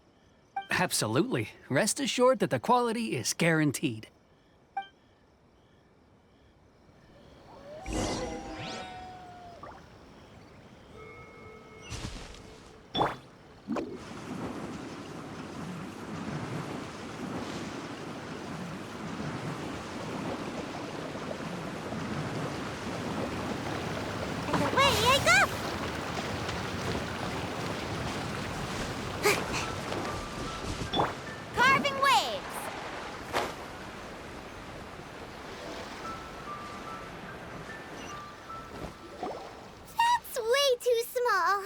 Absolutely. Rest assured that the quality is guaranteed. And away I go! Carving waves! That's way too small.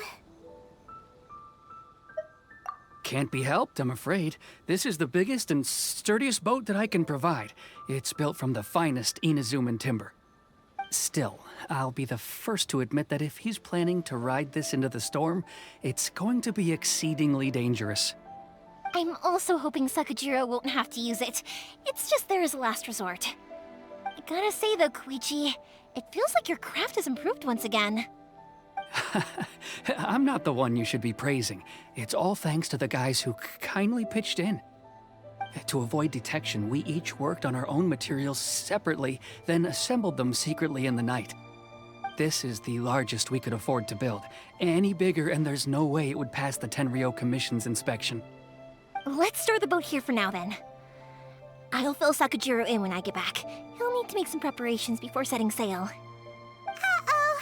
Can't be helped, I'm afraid. This is the biggest and sturdiest boat that I can provide. It's built from the finest Inazuman timber. Still, I'll be the first to admit that if he's planning to ride this into the storm, it's going to be exceedingly dangerous. I'm also hoping Sakajiro won't have to use it. It's just there as a last resort. I gotta say though, Koichi, it feels like your craft has improved once again. I'm not the one you should be praising. It's all thanks to the guys who kindly pitched in. To avoid detection, we each worked on our own materials separately, then assembled them secretly in the night. This is the largest we could afford to build. Any bigger and there's no way it would pass the Tenryou Commission's inspection. Let's store the boat here for now then. I'll fill Sakajiro in when I get back. He'll need to make some preparations before setting sail. Uh-oh.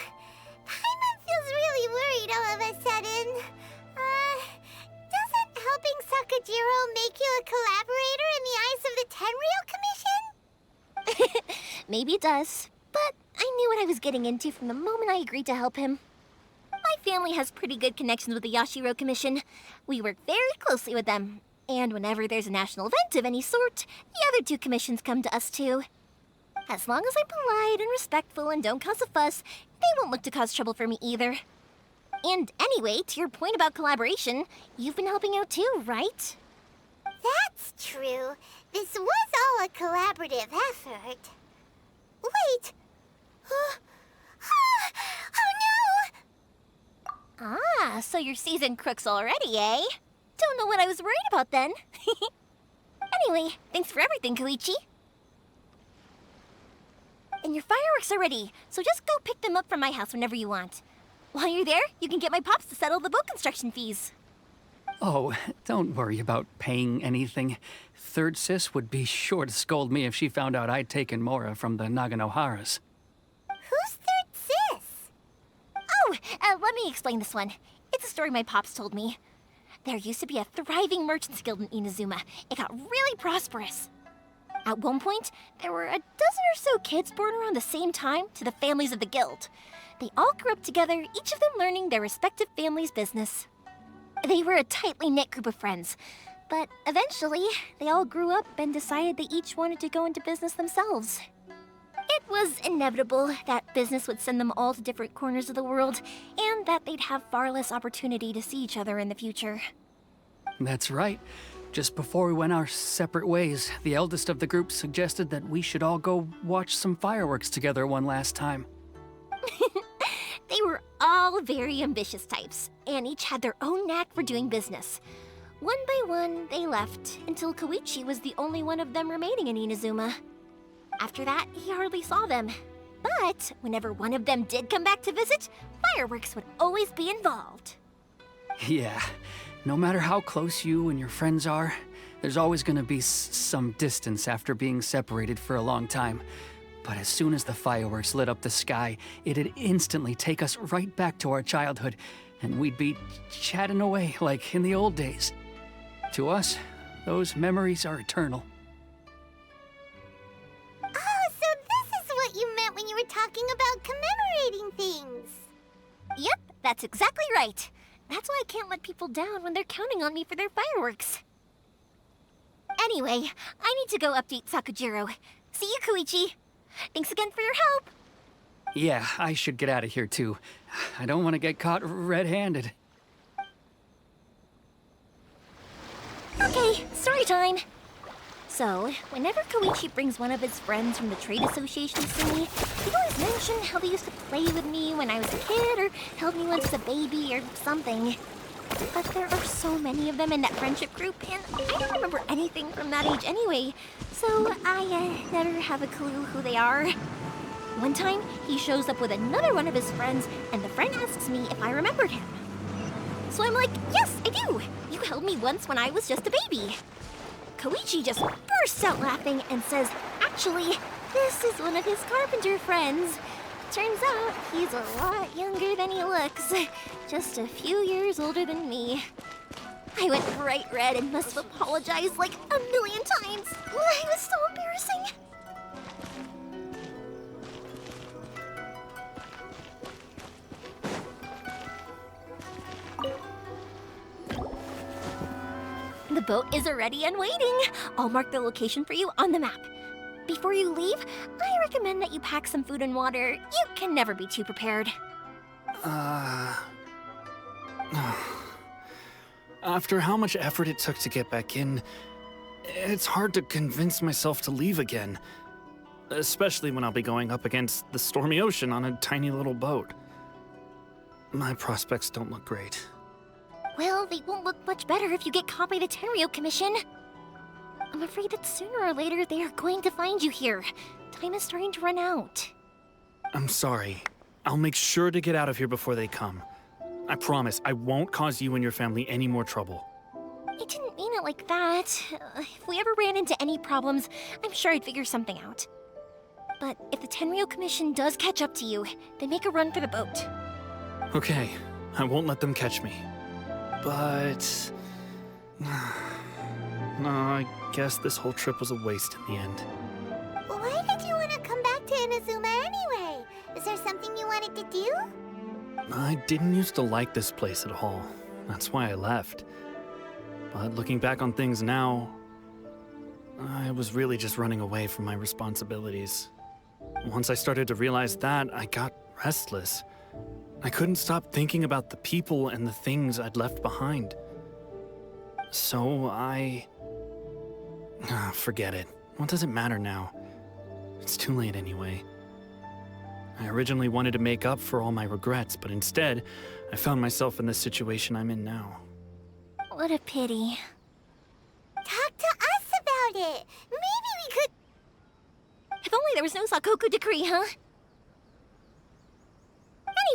Paimon feels really worried all of a sudden. Doesn't helping Sakajiro make you a collaborator in the eyes of the Tenryou Commission? Maybe it does, but I knew what I was getting into from the moment I agreed to help him. My family has pretty good connections with the Yashiro Commission. We work very closely with them, and whenever there's a national event of any sort, the other two commissions come to us too. As long as I'm polite and respectful and don't cause a fuss, they won't look to cause trouble for me either. And anyway, to your point about collaboration, you've been helping out too, right? That's true. This was all a collaborative effort. Wait! Oh no! Ah, so you're seasoned crooks already, eh? Don't know what I was worried about then. Anyway, thanks for everything, Koichi. And your fireworks are ready, so just go pick them up from my house whenever you want. While you're there, you can get my pops to settle the boat construction fees. Oh, don't worry about paying anything. Third Sis would be sure to scold me if she found out I'd taken Mora from the Naganoharas. Who's Third Sis? Oh, let me explain this one. It's a story my pops told me. There used to be a thriving merchants guild in Inazuma. It got really prosperous. At one point, there were a dozen or so kids born around the same time to the families of the guild. They all grew up together, each of them learning their respective family's business. They were a tightly knit group of friends, but eventually, they all grew up and decided they each wanted to go into business themselves. It was inevitable that business would send them all to different corners of the world, and that they'd have far less opportunity to see each other in the future. That's right. Just before we went our separate ways, the eldest of the group suggested that we should all go watch some fireworks together one last time. They were all very ambitious types, and each had their own knack for doing business. One by one, they left, until Koichi was the only one of them remaining in Inazuma. After that, he hardly saw them. But whenever one of them did come back to visit, fireworks would always be involved. Yeah, no matter how close you and your friends are, there's always gonna be some distance after being separated for a long time. But as soon as the fireworks lit up the sky, it'd instantly take us right back to our childhood, and we'd be chatting away like in the old days. To us, those memories are eternal. Oh, so this is what you meant when you were talking about commemorating things. Yep, that's exactly right. That's why I can't let people down when they're counting on me for their fireworks. Anyway, I need to go update Sakujiro. See you, Koichi. Thanks again for your help. Yeah, I should get out of here too. I don't want to get caught red-handed. Okay, story time. So, whenever Koichi brings one of his friends from the trade association to see me, he'd always mention how they used to play with me when I was a kid or held me once as a baby or something. But there are so many of them in that friendship group, and I don't remember anything from that age anyway, so I never have a clue who they are. One time, he shows up with another one of his friends, and the friend asks me if I remembered him. So I'm like, yes, I do! You held me once when I was just a baby. Koichi just bursts out laughing and says, actually, this is one of his carpenter friends. Turns out he's a lot younger than he looks, just a few years older than me. I went bright red and must have apologized like a million times. It was so embarrassing. The boat is ready and waiting. I'll mark the location for you on the map. Before you leave, I recommend that you pack some food and water. You can never be too prepared. After how much effort it took to get back in, it's hard to convince myself to leave again. Especially when I'll be going up against the stormy ocean on a tiny little boat. My prospects don't look great. Well, they won't look much better if you get caught by the Tenryo Commission. I'm afraid that sooner or later they are going to find you here. Time is starting to run out. I'm sorry. I'll make sure to get out of here before they come. I promise I won't cause you and your family any more trouble. I didn't mean it like that. If we ever ran into any problems, I'm sure I'd figure something out. But if the Tenryo Commission does catch up to you, then make a run for the boat. Okay, I won't let them catch me. But... no, I guess this whole trip was a waste in the end. Why did you want to come back to Inazuma anyway? Is there something you wanted to do? I didn't used to like this place at all. That's why I left. But looking back on things now, I was really just running away from my responsibilities. Once I started to realize that, I got restless. I couldn't stop thinking about the people and the things I'd left behind. So forget it. What does it matter now? It's too late anyway. I originally wanted to make up for all my regrets, but instead, I found myself in the situation I'm in now. What a pity. Talk to us about it. Maybe we could... If only there was no Sakoku decree, huh?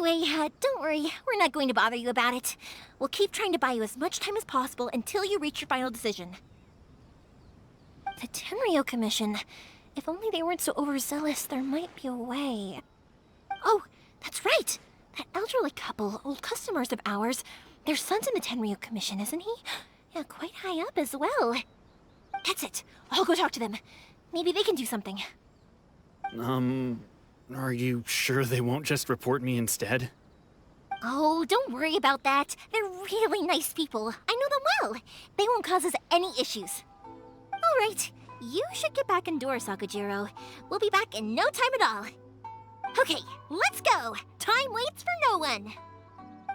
Anyway, don't worry. We're not going to bother you about it. We'll keep trying to buy you as much time as possible until you reach your final decision. The Tenryo Commission. If only they weren't so overzealous, there might be a way. Oh, that's right! That elderly couple, old customers of ours, their son's in the Tenryo Commission, isn't he? Yeah, quite high up as well. That's it. I'll go talk to them. Maybe they can do something. Are you sure they won't just report me instead? Oh, don't worry about that. They're really nice people. I know them well. They won't cause us any issues. All right, you should get back indoors, Sakajiro. We'll be back in no time at all. Okay, let's go. Time waits for no one.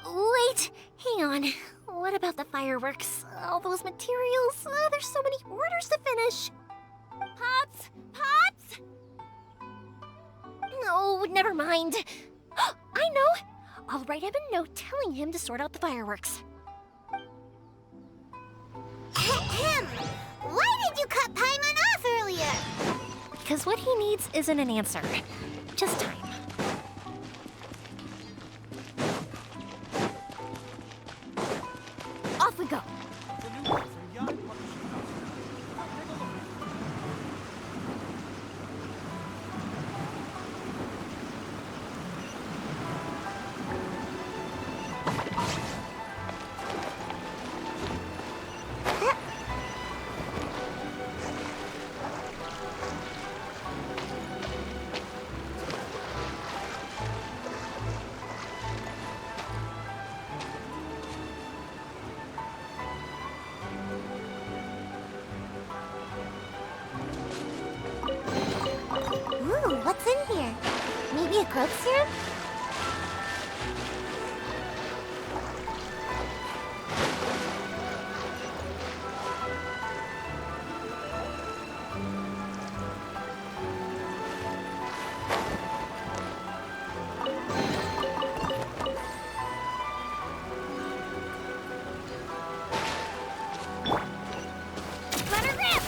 Wait, hang on. What about the fireworks? All those materials? There's so many orders to finish. Pops! Pops! No, never mind. I know. I'll write him a note telling him to sort out the fireworks. Ahem. Why did you cut Paimon off earlier? Because what he needs isn't an answer, just time. Off we go. Ooh, what's in here? Maybe a growth serum? Let her rip!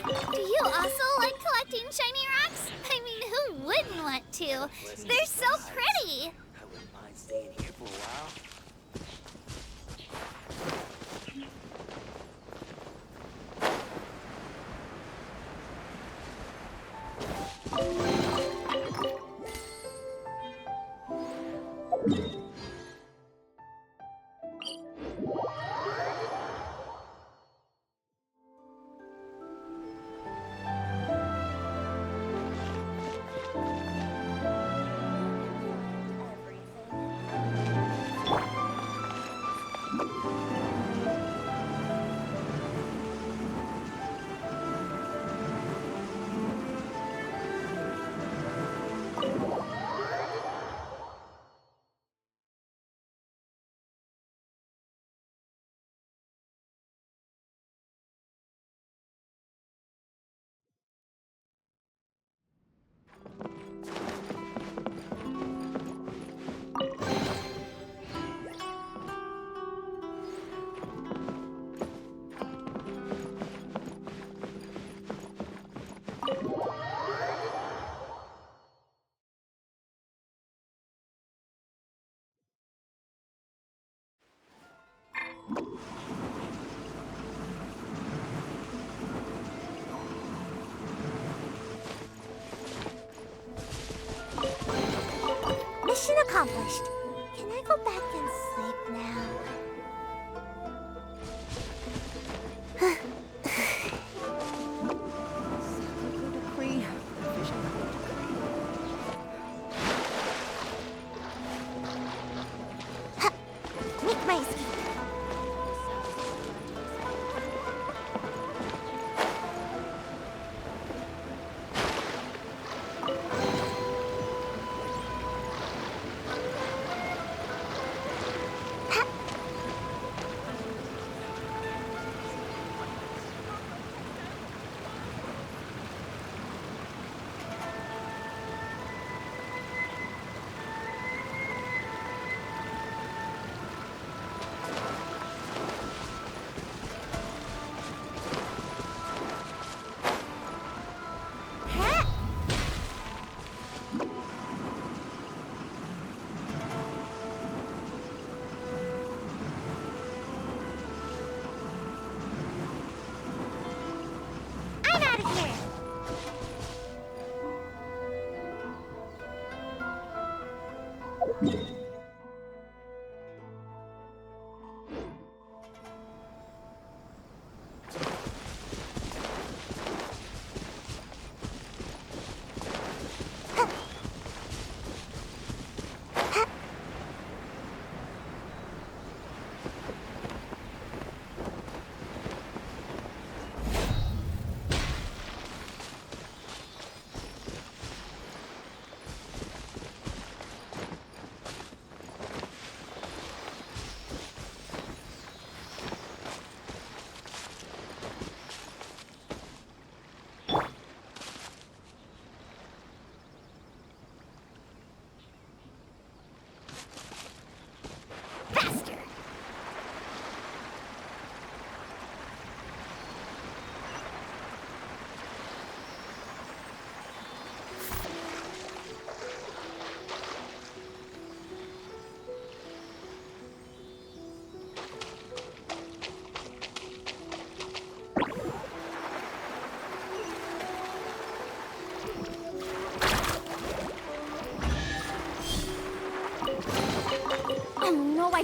Do you also like collecting shiny rocks? I mean, who wouldn't want to? They're so pretty. I wouldn't mind staying here for a while.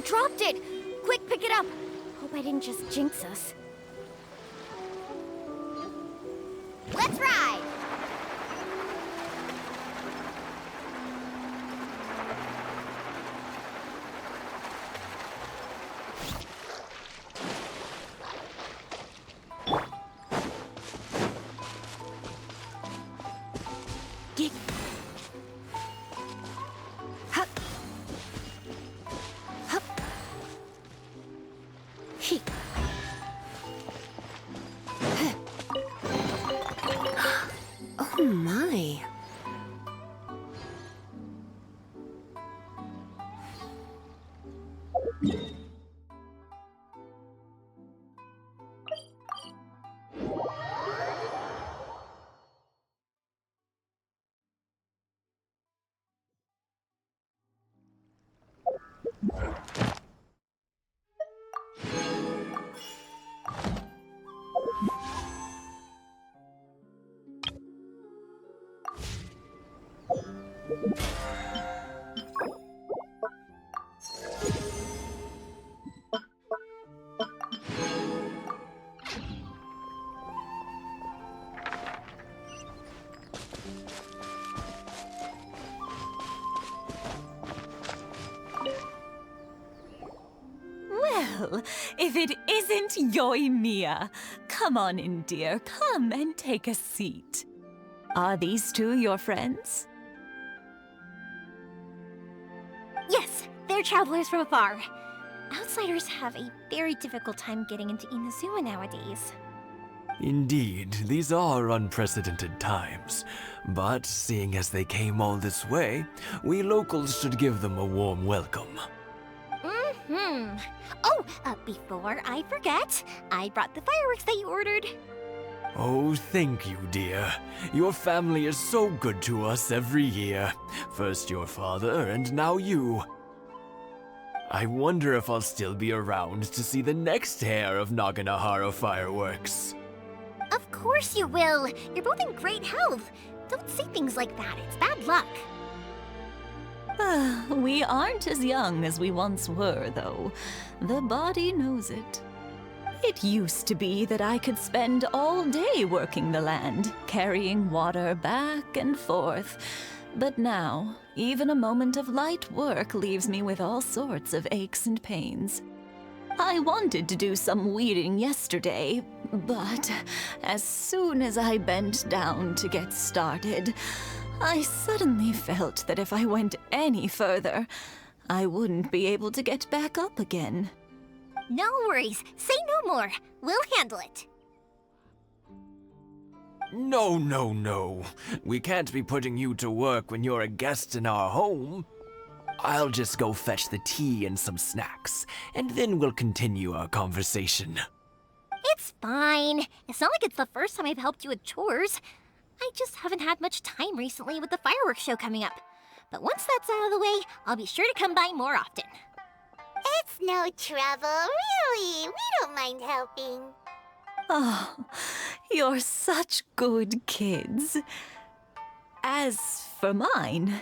I dropped it! Quick, pick it up! Hope I didn't just jinx us. Let's ride! Get... Hup. Hup. He. Oh my. Well, if it isn't Yoimiya. Come on in, dear. Come and take a seat. Are these two your friends? Yes, they're travelers from afar. Outsiders have a very difficult time getting into Inazuma nowadays. Indeed, these are unprecedented times. But seeing as they came all this way, we locals should give them a warm welcome. Oh, before I forget, I brought the fireworks that you ordered. Oh, thank you, dear. Your family is so good to us every year. First your father, and now you. I wonder if I'll still be around to see the next hair of Naganohara fireworks. Of course you will. You're both in great health. Don't say things like that. It's bad luck. We aren't as young as we once were, though. The body knows it. It used to be that I could spend all day working the land, carrying water back and forth. But now, even a moment of light work leaves me with all sorts of aches and pains. I wanted to do some weeding yesterday, but as soon as I bent down to get started, I suddenly felt that if I went any further, I wouldn't be able to get back up again. No worries. Say no more. We'll handle it. No, no, no. We can't be putting you to work when you're a guest in our home. I'll just go fetch the tea and some snacks, and then we'll continue our conversation. It's fine. It's not like it's the first time I've helped you with chores. I just haven't had much time recently with the fireworks show coming up. But once that's out of the way, I'll be sure to come by more often. It's no trouble, really. We don't mind helping. Oh, you're such good kids. As for mine,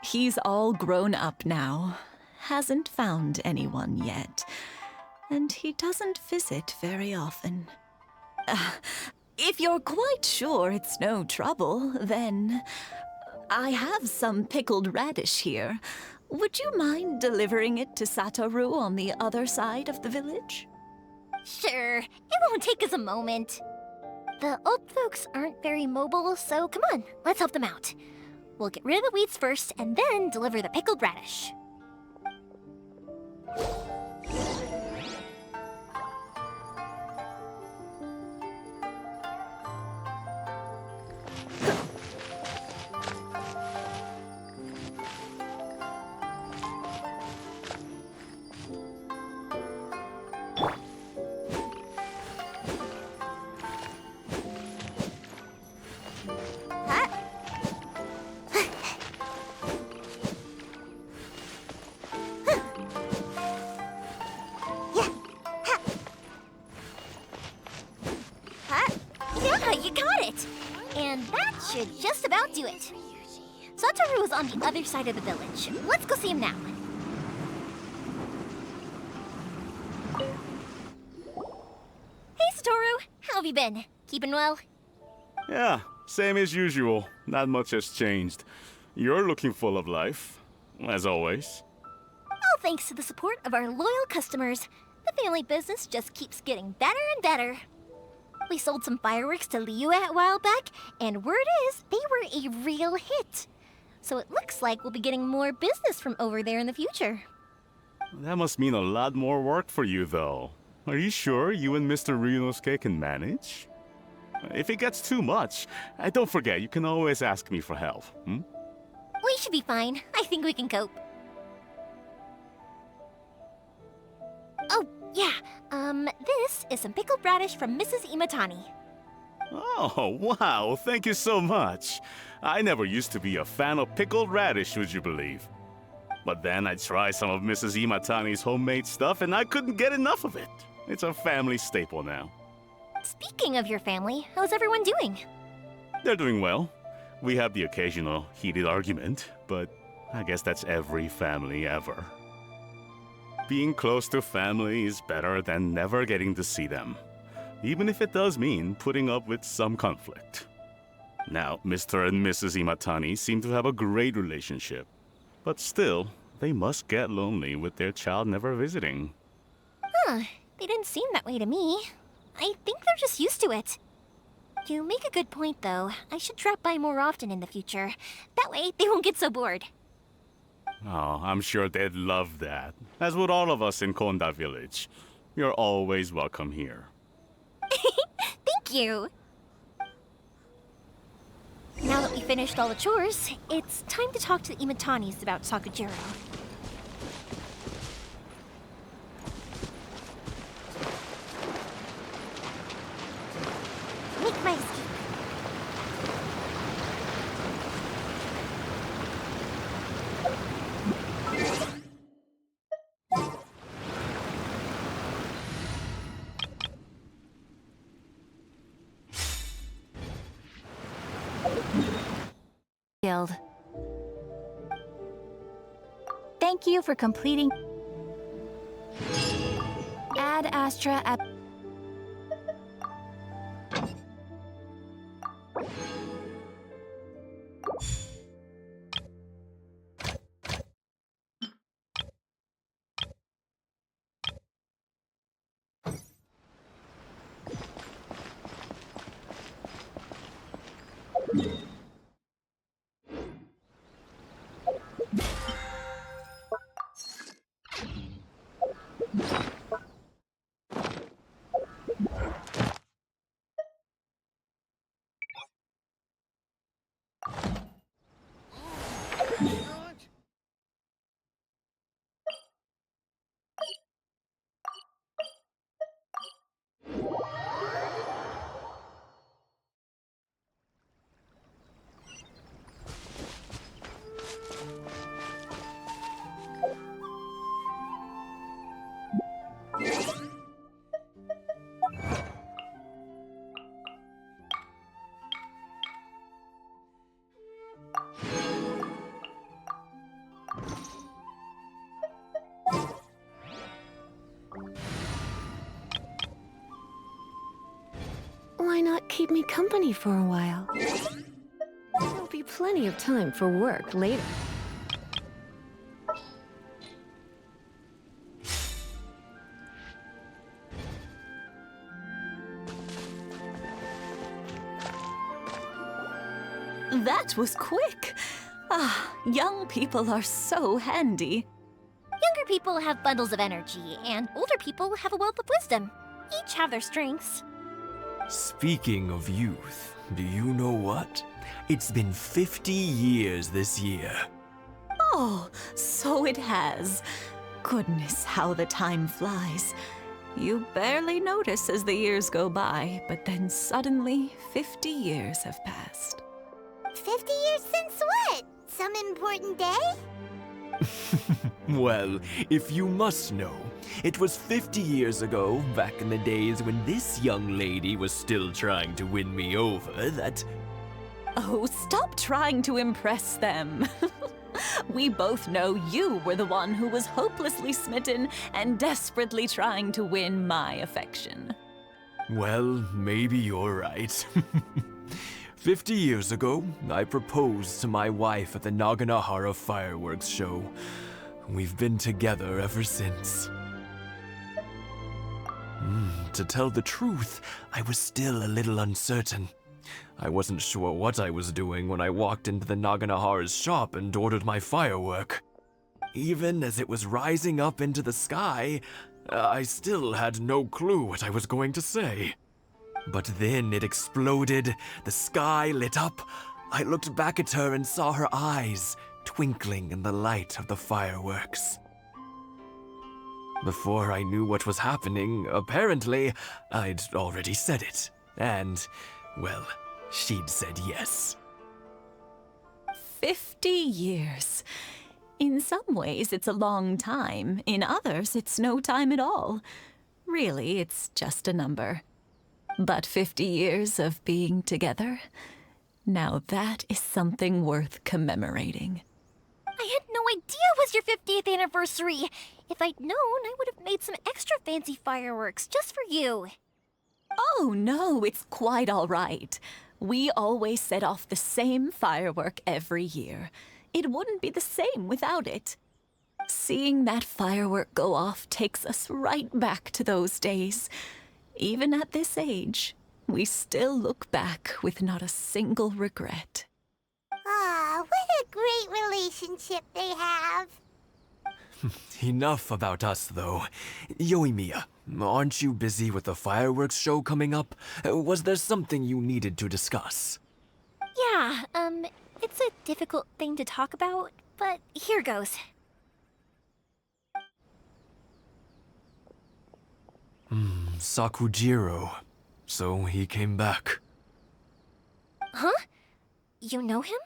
he's all grown up now. Hasn't found anyone yet. And he doesn't visit very often. If you're quite sure it's no trouble, then I have some pickled radish here. Would you mind delivering it to Satoru on the other side of the village? Sure, it won't take us a moment. The old folks aren't very mobile, so come on, let's help them out. We'll get rid of the weeds first, and then deliver the pickled radish. Yeah, you got it! And that should just about do it. Satoru is on the other side of the village. Let's go see him now. Satoru, how have you been? Keeping well? Yeah, same as usual. Not much has changed. You're looking full of life, as always. All thanks to the support of our loyal customers. The family business just keeps getting better and better. We sold some fireworks to Liyue a while back, and word is they were a real hit. So it looks like we'll be getting more business from over there in the future. That must mean a lot more work for you, though. Are you sure you and Mr. Ryunosuke can manage? If it gets too much, don't forget, you can always ask me for help, hmm? We should be fine. I think we can cope. Oh, yeah. This is some pickled radish from Mrs. Imatani. Oh, wow, thank you so much. I never used to be a fan of pickled radish, would you believe? But then I tried some of Mrs. Imatani's homemade stuff and I couldn't get enough of it. It's a family staple now. Speaking of your family, how's everyone doing? They're doing well. We have the occasional heated argument, but I guess that's every family ever. Being close to family is better than never getting to see them, even if it does mean putting up with some conflict. Now, Mr. and Mrs. Imatani seem to have a great relationship, but still, they must get lonely with their child never visiting. Huh, they didn't seem that way to me. I think they're just used to it. You make a good point, though. I should drop by more often in the future. That way, they won't get so bored. Oh, I'm sure they'd love that, as would all of us in Konda Village. You're always welcome here. Thank you! Now that we finished all the chores, it's time to talk to the Imatanis about Sakujiro. Make my escape. Guild. Thank you for completing. Ad Astra at. Why not keep me company for a while? There'll be plenty of time for work later. That was quick. Ah, young people are so handy. Younger people have bundles of energy, and older people have a wealth of wisdom. Each have their strengths. Speaking of youth, do you know what? It's been 50 years this year. Oh, so it has. Goodness, how the time flies. You barely notice as the years go by, but then suddenly 50 years have passed. 50 years since what? Some important day? Well, if you must know, it was 50 years ago, back in the days when this young lady was still trying to win me over, that... Oh, stop trying to impress them. We both know you were the one who was hopelessly smitten and desperately trying to win my affection. Well, maybe you're right. 50 years ago, I proposed to my wife at the Naganohara fireworks show. We've been together ever since. To tell the truth, I was still a little uncertain. I wasn't sure what I was doing when I walked into the Naganohara's shop and ordered my firework. Even as it was rising up into the sky, I still had no clue what I was going to say. But then it exploded, the sky lit up. I looked back at her and saw her eyes twinkling in the light of the fireworks. Before I knew what was happening, apparently, I'd already said it. And, well, she'd said yes. 50 years. In some ways, it's a long time. In others, it's no time at all. Really, it's just a number. But 50 years of being together? Now that is something worth commemorating. I had no idea it was your 50th anniversary. If I'd known, I would have made some extra fancy fireworks just for you. Oh, no, it's quite all right. We always set off the same firework every year. It wouldn't be the same without it. Seeing that firework go off takes us right back to those days. Even at this age, we still look back with not a single regret. Ah, what a great relationship they have. Enough about us, though. Yoimiya, aren't you busy with the fireworks show coming up? Was there something you needed to discuss? Yeah, it's a difficult thing to talk about, but here goes. Sakujiro. So he came back. Huh? You know him?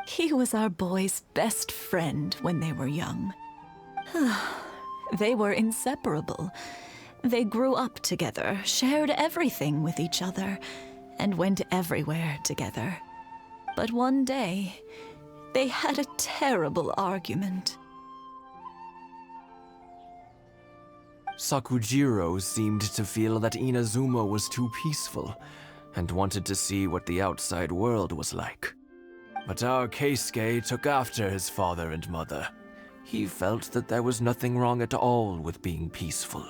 He was our boys' best friend when they were young. They were inseparable. They grew up together, shared everything with each other, and went everywhere together. But one day, they had a terrible argument. Sakujiro seemed to feel that Inazuma was too peaceful, and wanted to see what the outside world was like. But our Keisuke took after his father and mother. He felt that there was nothing wrong at all with being peaceful.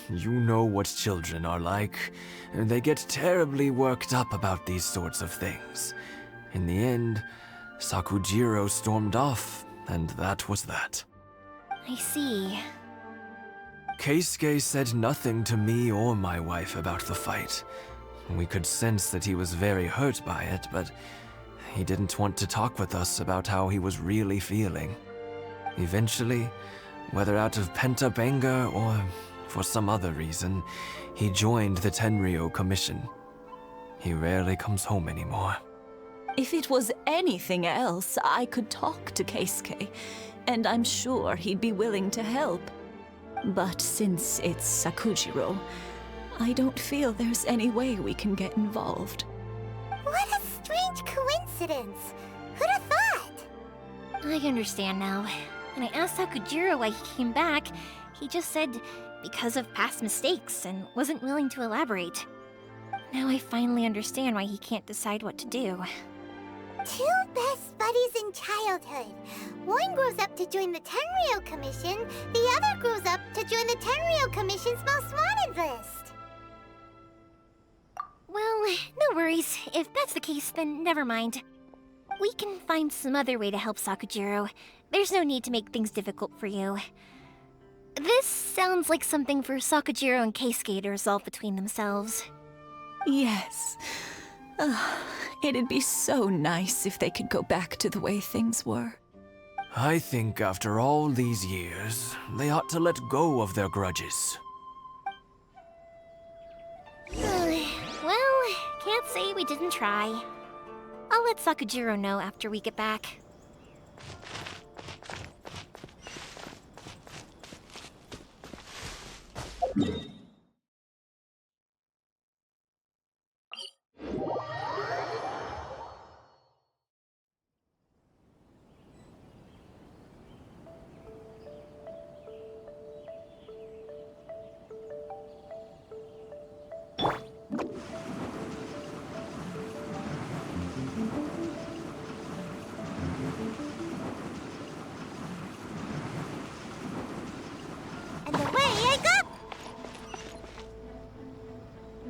You know what children are like. They get terribly worked up about these sorts of things. In the end, Sakujiro stormed off, and that was that. I see. Keisuke said nothing to me or my wife about the fight. We could sense that he was very hurt by it, but he didn't want to talk with us about how he was really feeling. Eventually, whether out of pent-up anger or for some other reason, he joined the Tenryou Commission. He rarely comes home anymore. If it was anything else, I could talk to Keisuke, and I'm sure he'd be willing to help. But since it's Sakujiro, I don't feel there's any way we can get involved. What a strange coincidence. Who'd have thought? I understand now. When I asked Sakujiro why he came back, he just said because of past mistakes and wasn't willing to elaborate. Now I finally understand why he can't decide what to do. Two best buddies in childhood. One grows up to join the Tenryou Commission, the other grows up to join the Tenryou Commission's most wanted list. Well, no worries. If that's the case, then never mind. We can find some other way to help Sakujiro. There's no need to make things difficult for you. This sounds like something for Sakujiro and Keisuke to resolve between themselves. Yes. It'd be so nice if they could go back to the way things were. I think after all these years, they ought to let go of their grudges. Well, can't say we didn't try. I'll let Sakujiro know after we get back. And away I go!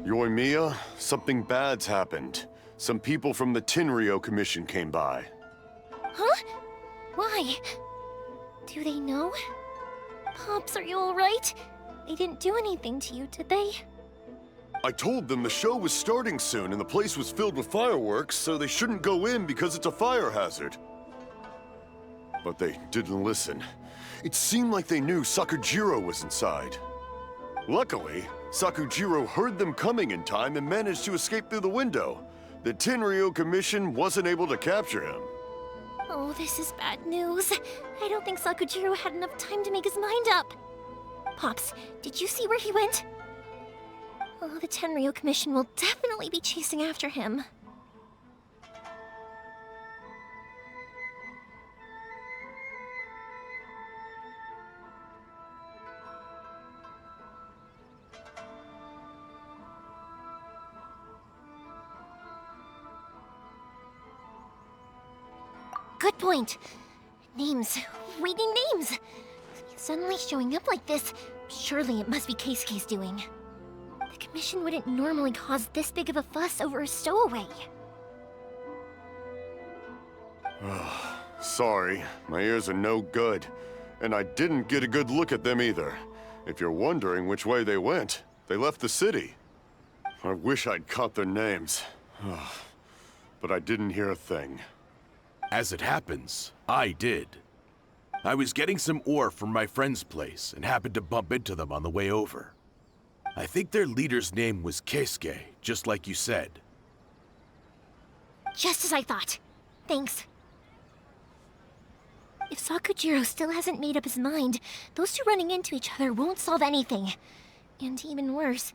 Yoimiya, something bad's happened. Some people from the Tenryo Commission came by. Huh? Why? Do they know? Pops, are you alright? They didn't do anything to you, did they? I told them the show was starting soon and the place was filled with fireworks, so they shouldn't go in because it's a fire hazard. But they didn't listen. It seemed like they knew Sakujiro was inside. Luckily, Sakujiro heard them coming in time and managed to escape through the window. The Tenryo Commission wasn't able to capture him. Oh, this is bad news. I don't think Sakujiro had enough time to make his mind up. Pops, did you see where he went? Oh, the Tenryo Commission will definitely be chasing after him. Good point. Names. Reading names. Suddenly showing up like this, surely it must be Keisuke's doing. The Commission wouldn't normally cause this big of a fuss over a stowaway. Sorry, my ears are no good. And I didn't get a good look at them either. If you're wondering which way they went, they left the city. I wish I'd caught their names. But I didn't hear a thing. As it happens, I did. I was getting some ore from my friend's place and happened to bump into them on the way over. I think their leader's name was Keisuke, just like you said. Just as I thought. Thanks. If Sakujiro still hasn't made up his mind, those two running into each other won't solve anything. And even worse,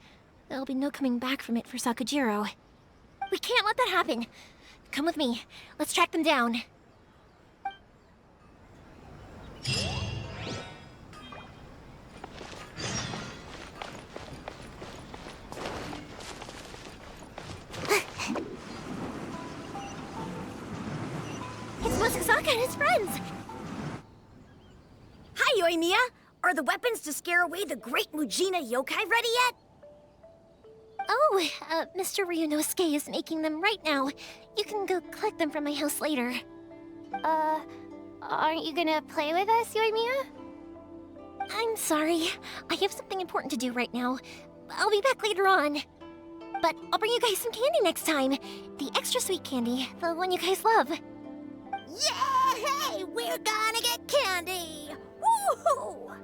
there'll be no coming back from it for Sakujiro. We can't let that happen. Come with me. Let's track them down. It's Musasaka and his friends! Hi, Yoimiya! Are the weapons to scare away the great Mujina yokai ready yet? Oh, Mr. Ryunosuke is making them right now. You can go collect them from my house later. Aren't you gonna play with us, Yoimiya? I'm sorry. I have something important to do right now. I'll be back later on. But I'll bring you guys some candy next time. The extra sweet candy, the one you guys love. Yay! We're gonna get candy! Woohoo!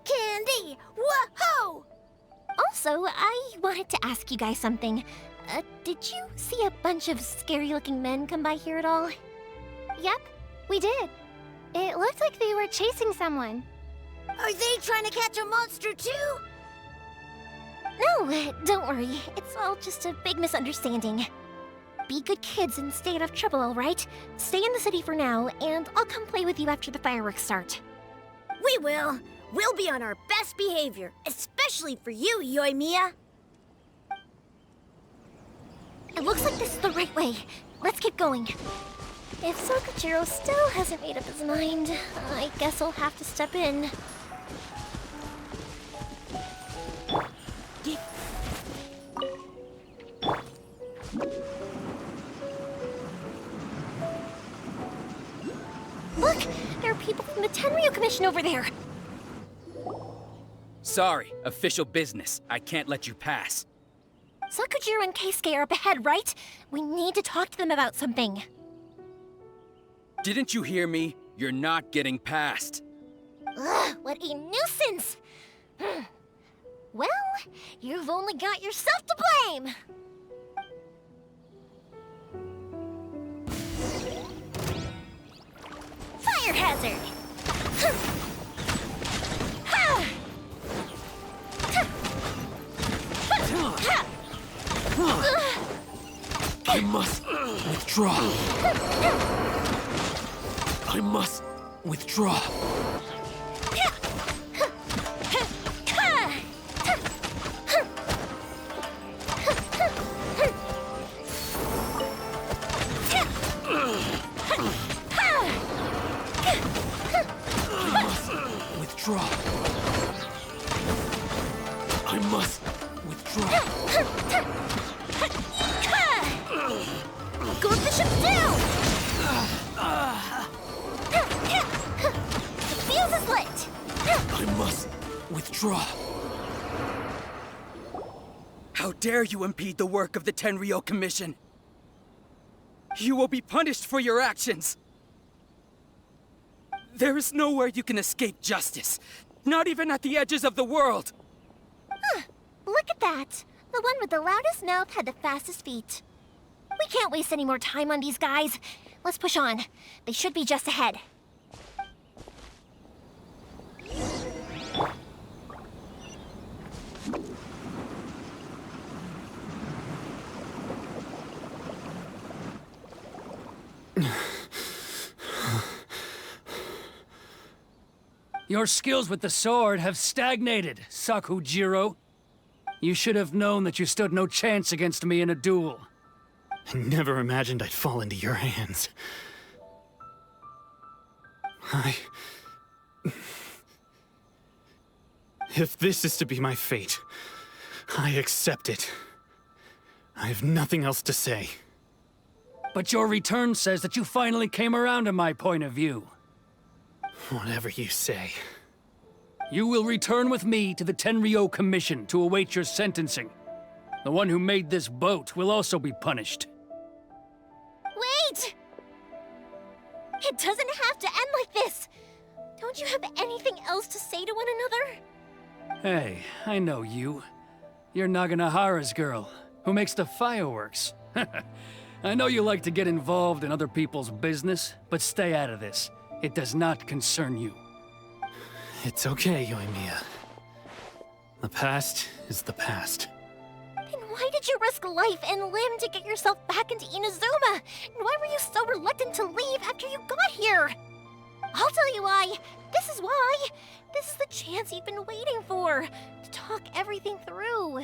Candy! Woohoo! Also, I wanted to ask you guys something. Did you see a bunch of scary-looking men come by here at all? Yep, we did. It looked like they were chasing someone. Are they trying to catch a monster too? No, don't worry. It's all just a big misunderstanding. Be good kids and stay out of trouble, all right? Stay in the city for now, and I'll come play with you after the fireworks start. We will. We'll be on our best behavior, especially for you, Yoimiya. It looks like this is the right way. Let's keep going. If Sakujiro still hasn't made up his mind, I guess I'll have to step in. Look! There are people from the Tenryo Commission over there! Sorry, official business. I can't let you pass. Sakujiro and Keisuke are up ahead, right? We need to talk to them about something. Didn't you hear me? You're not getting past. Ugh, what a nuisance! Well, you've only got yourself to blame! Fire hazard! I must withdraw. I must withdraw. I must withdraw. Go Bishop down! The fuse is lit! I must withdraw. How dare you impede the work of the Tenryou Commission? You will be punished for your actions. There is nowhere you can escape justice, not even at the edges of the world. Look at that. The one with the loudest mouth had the fastest feet. We can't waste any more time on these guys. Let's push on. They should be just ahead. Your skills with the sword have stagnated, Sakujiro. You should have known that you stood no chance against me in a duel. I never imagined I'd fall into your hands. If this is to be my fate, I accept it. I have nothing else to say. But your return says that you finally came around to my point of view. Whatever you say. You will return with me to the Tenryou Commission to await your sentencing. The one who made this boat will also be punished. Wait! It doesn't have to end like this! Don't you have anything else to say to one another? Hey, I know you. You're Naganohara's girl, who makes the fireworks. I know you like to get involved in other people's business, but stay out of this. It does not concern you. It's okay, Yoimiya. The past is the past. Then why did you risk life and limb to get yourself back into Inazuma? And why were you so reluctant to leave after you got here? I'll tell you why. This is why. This is the chance you've been waiting for, to talk everything through.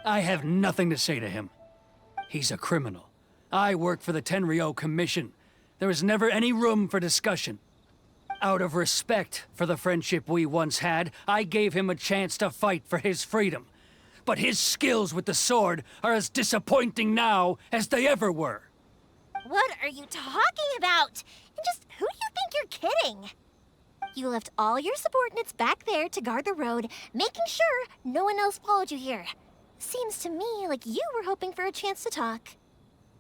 I have nothing to say to him. He's a criminal. I work for the Tenryou Commission. There is never any room for discussion. Out of respect for the friendship we once had, I gave him a chance to fight for his freedom. But his skills with the sword are as disappointing now as they ever were. What are you talking about? And just who do you think you're kidding? You left all your subordinates back there to guard the road, making sure no one else followed you here. Seems to me like you were hoping for a chance to talk.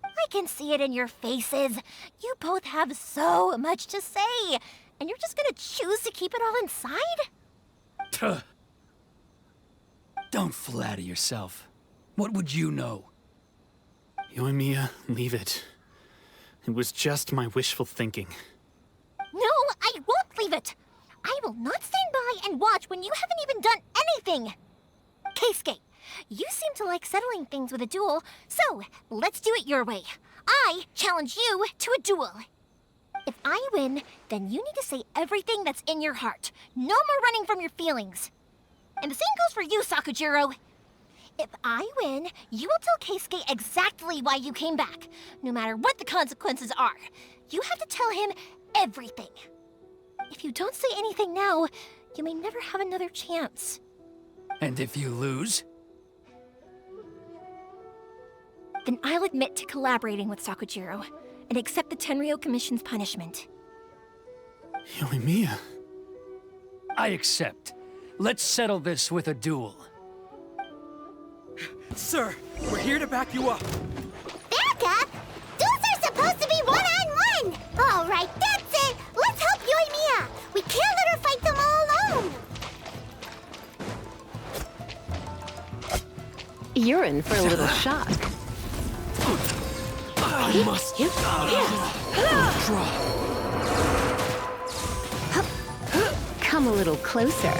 I can see it in your faces. You both have so much to say, and you're just gonna choose to keep it all inside? Don't flatter yourself. What would you know? Yoimiya, leave it. It was just my wishful thinking. No, I won't leave it. I will not stand by and watch when you haven't even done anything. Keisuke, you seem to like settling things with a duel, so let's do it your way. I challenge you to a duel. If I win, then you need to say everything that's in your heart. No more running from your feelings. And the same goes for you, Sakujiro. If I win, you will tell Keisuke exactly why you came back, no matter what the consequences are. You have to tell him everything. If you don't say anything now, you may never have another chance. And if you lose? Then I'll admit to collaborating with Sakujiro and accept the Tenryou Commission's punishment. Yoimiya. I accept. Let's settle this with a duel. Sir, we're here to back you up. Back up? Duels are supposed to be one-on-one! All right, that's it! Let's help Yoimiya! We can't let her fight them all alone! You're in for a little shock. I must Come a little closer.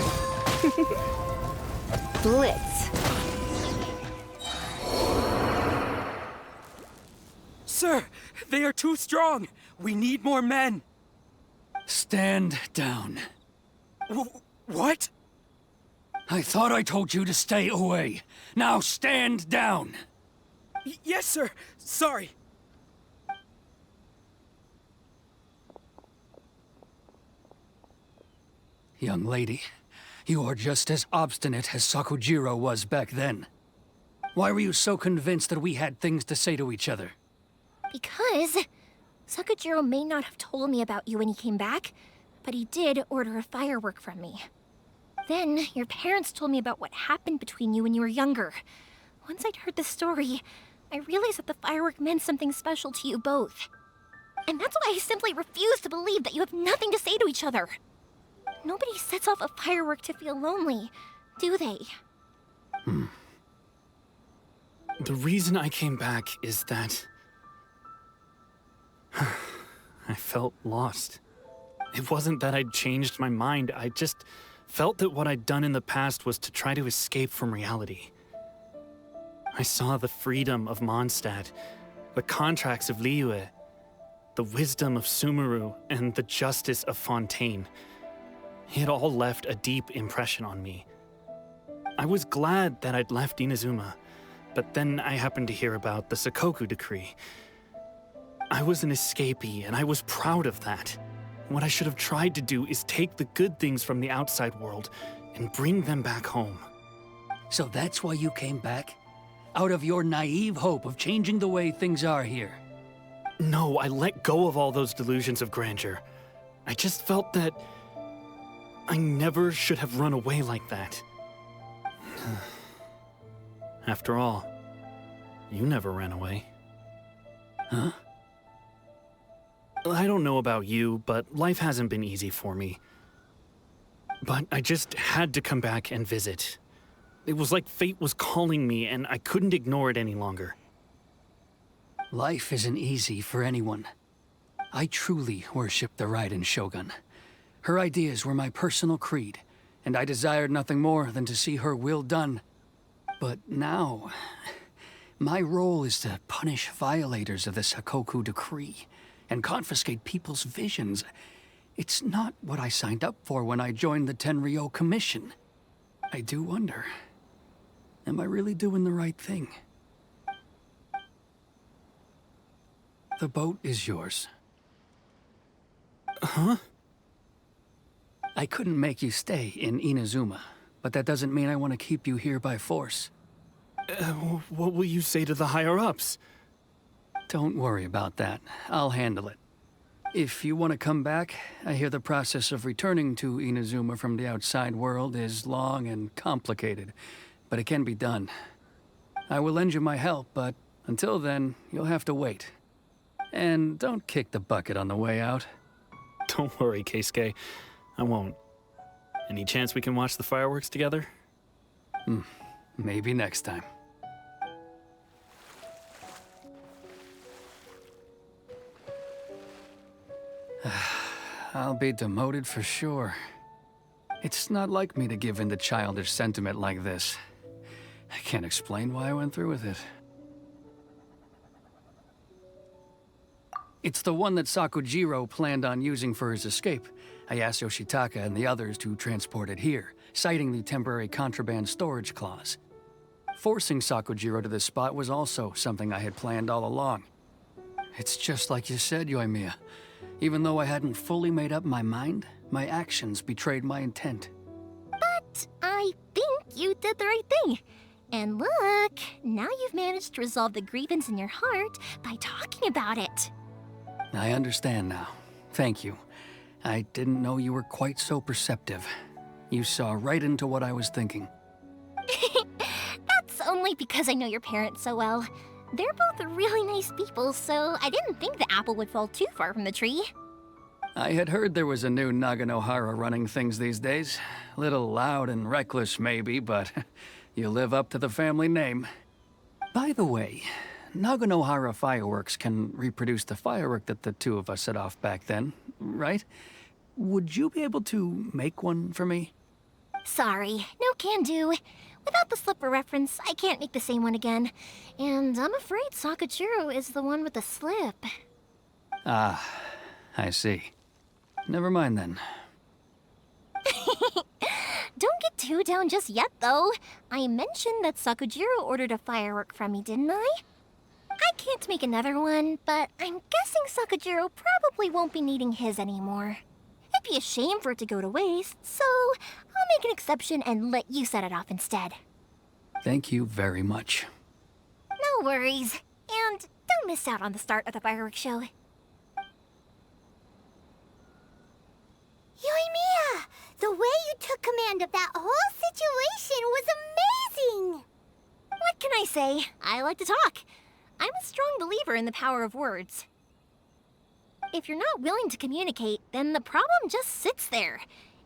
Blitz. Sir, they are too strong. We need more men. Stand down. What? I thought I told you to stay away. Now stand down. Yes, sir. Sorry. Young lady, You are just as obstinate as Sakujiro was back then. Why were you so convinced that we had things to say to each other? Because Sakujiro may not have told me about you when he came back, but he did order a firework from me. Then, your parents told me about what happened between you when you were younger. Once I'd heard the story, I realized that the firework meant something special to you both. And that's why I simply refuse to believe that you have nothing to say to each other. Nobody sets off a firework to feel lonely, do they? The reason I came back is that I felt lost. It wasn't that I'd changed my mind, I just felt that what I'd done in the past was to try to escape from reality. I saw the freedom of Mondstadt, the contracts of Liyue, the wisdom of Sumeru, and the justice of Fontaine. It all left a deep impression on me. I was glad that I'd left Inazuma, but then I happened to hear about the Sakoku decree. I was an escapee, and I was proud of that. What I should have tried to do is take the good things from the outside world and bring them back home. So that's why you came back? Out of your naive hope of changing the way things are here? No, I let go of all those delusions of grandeur. I just felt that I never should have run away like that. After all, you never ran away. Huh? I don't know about you, but life hasn't been easy for me. But I just had to come back and visit. It was like fate was calling me, and I couldn't ignore it any longer. Life isn't easy for anyone. I truly worship the Raiden Shogun. Her ideas were my personal creed, and I desired nothing more than to see her will done. But now, my role is to punish violators of the Sakoku decree and confiscate people's visions. It's not what I signed up for when I joined the Tenryo Commission. I do wonder, am I really doing the right thing? The boat is yours. Huh? I couldn't make you stay in Inazuma, but that doesn't mean I want to keep you here by force. What will you say to the higher-ups? Don't worry about that. I'll handle it. If you want to come back, I hear the process of returning to Inazuma from the outside world is long and complicated, but it can be done. I will lend you my help, but until then, you'll have to wait. And don't kick the bucket on the way out. Don't worry, Keisuke. I won't. Any chance we can watch the fireworks together? Maybe next time. I'll be demoted for sure. It's not like me to give in to childish sentiment like this. I can't explain why I went through with it. It's the one that Sakujiro planned on using for his escape. I asked Yoshitaka and the others to transport it here, citing the temporary contraband storage clause. Forcing Sakujiro to this spot was also something I had planned all along. It's just like you said, Yoimiya. Even though I hadn't fully made up my mind, my actions betrayed my intent. But I think you did the right thing. And look, now you've managed to resolve the grievance in your heart by talking about it. I understand now. Thank you. I didn't know you were quite so perceptive. You saw right into what I was thinking. That's only because I know your parents so well. They're both really nice people, so I didn't think the apple would fall too far from the tree. I had heard there was a new Naganohara running things these days. Little loud and reckless, maybe, but you live up to the family name. By the way, Naganohara fireworks can reproduce the firework that the two of us set off back then, right? Would you be able to make one for me? Sorry, no can do. Without the slipper reference, I can't make the same one again. And I'm afraid Sakujiro is the one with the slip. Ah, I see. Never mind then. Don't get too down just yet, though. I mentioned that Sakujiro ordered a firework from me, didn't I? I can't make another one, but I'm guessing Sakujiro probably won't be needing his anymore. It'd be a shame for it to go to waste, so I'll make an exception and let you set it off instead. Thank you very much. No worries. And don't miss out on the start of the fireworks show. Yoimiya, the way you took command of that whole situation was amazing! What can I say? I like to talk. I'm a strong believer in the power of words. If you're not willing to communicate, then the problem just sits there.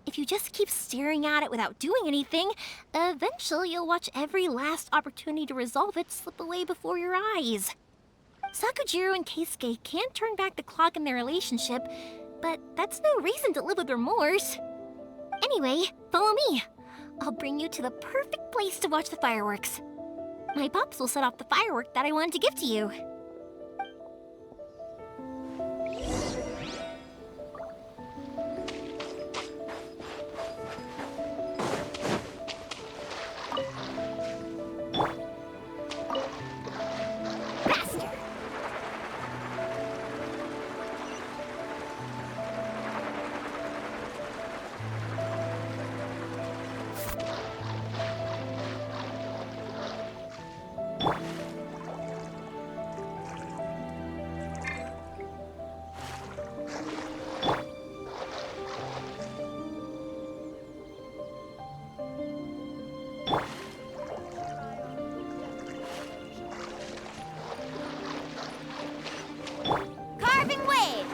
If you just keep staring at it without doing anything, eventually you'll watch every last opportunity to resolve it slip away before your eyes. Sakujiro and Keisuke can't turn back the clock in their relationship, but that's no reason to live with remorse. Anyway, follow me. I'll bring you to the perfect place to watch the fireworks. My pops will set off the firework that I wanted to give to you. Carving waves!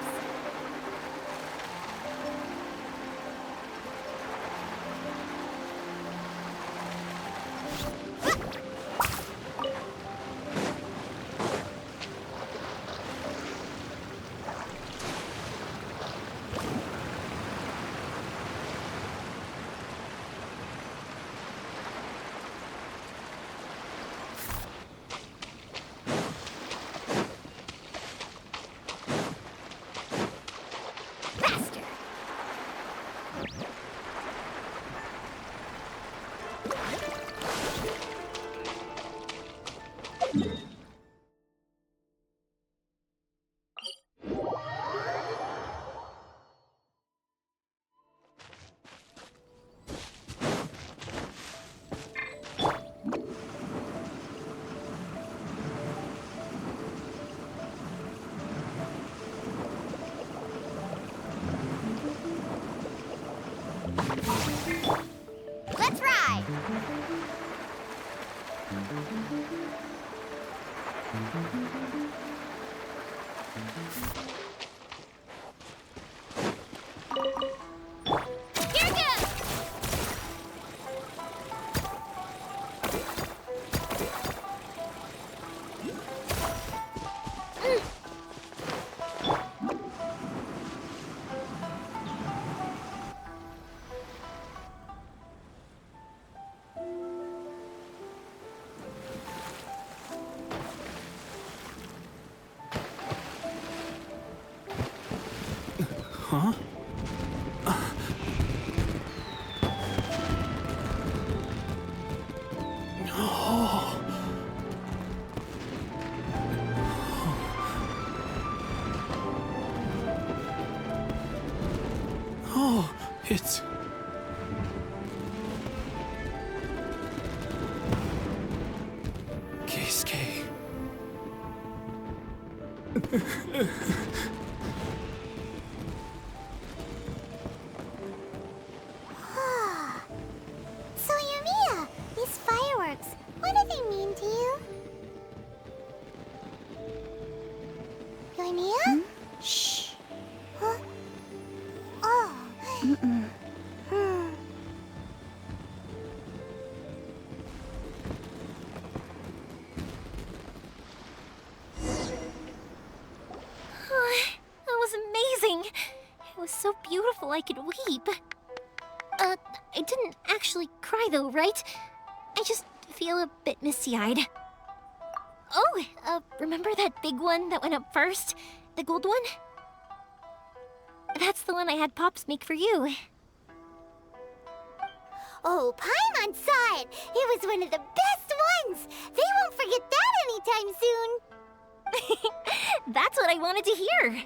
Let's ride! Here goes! Huh? Oh. Oh, it's... Keisuke. So, Yoimiya, these fireworks, what do they mean to you? Yoimiya? Shh. Huh? Oh. Hmm. That was amazing. It was so beautiful I could weep. I didn't actually cry though, right? I just feel a bit misty-eyed. Oh, remember that big one that went up first? The gold one? That's the one I had Pops make for you. Oh, Paimon saw it. It was one of the best ones. They won't forget that anytime soon. That's what I wanted to hear.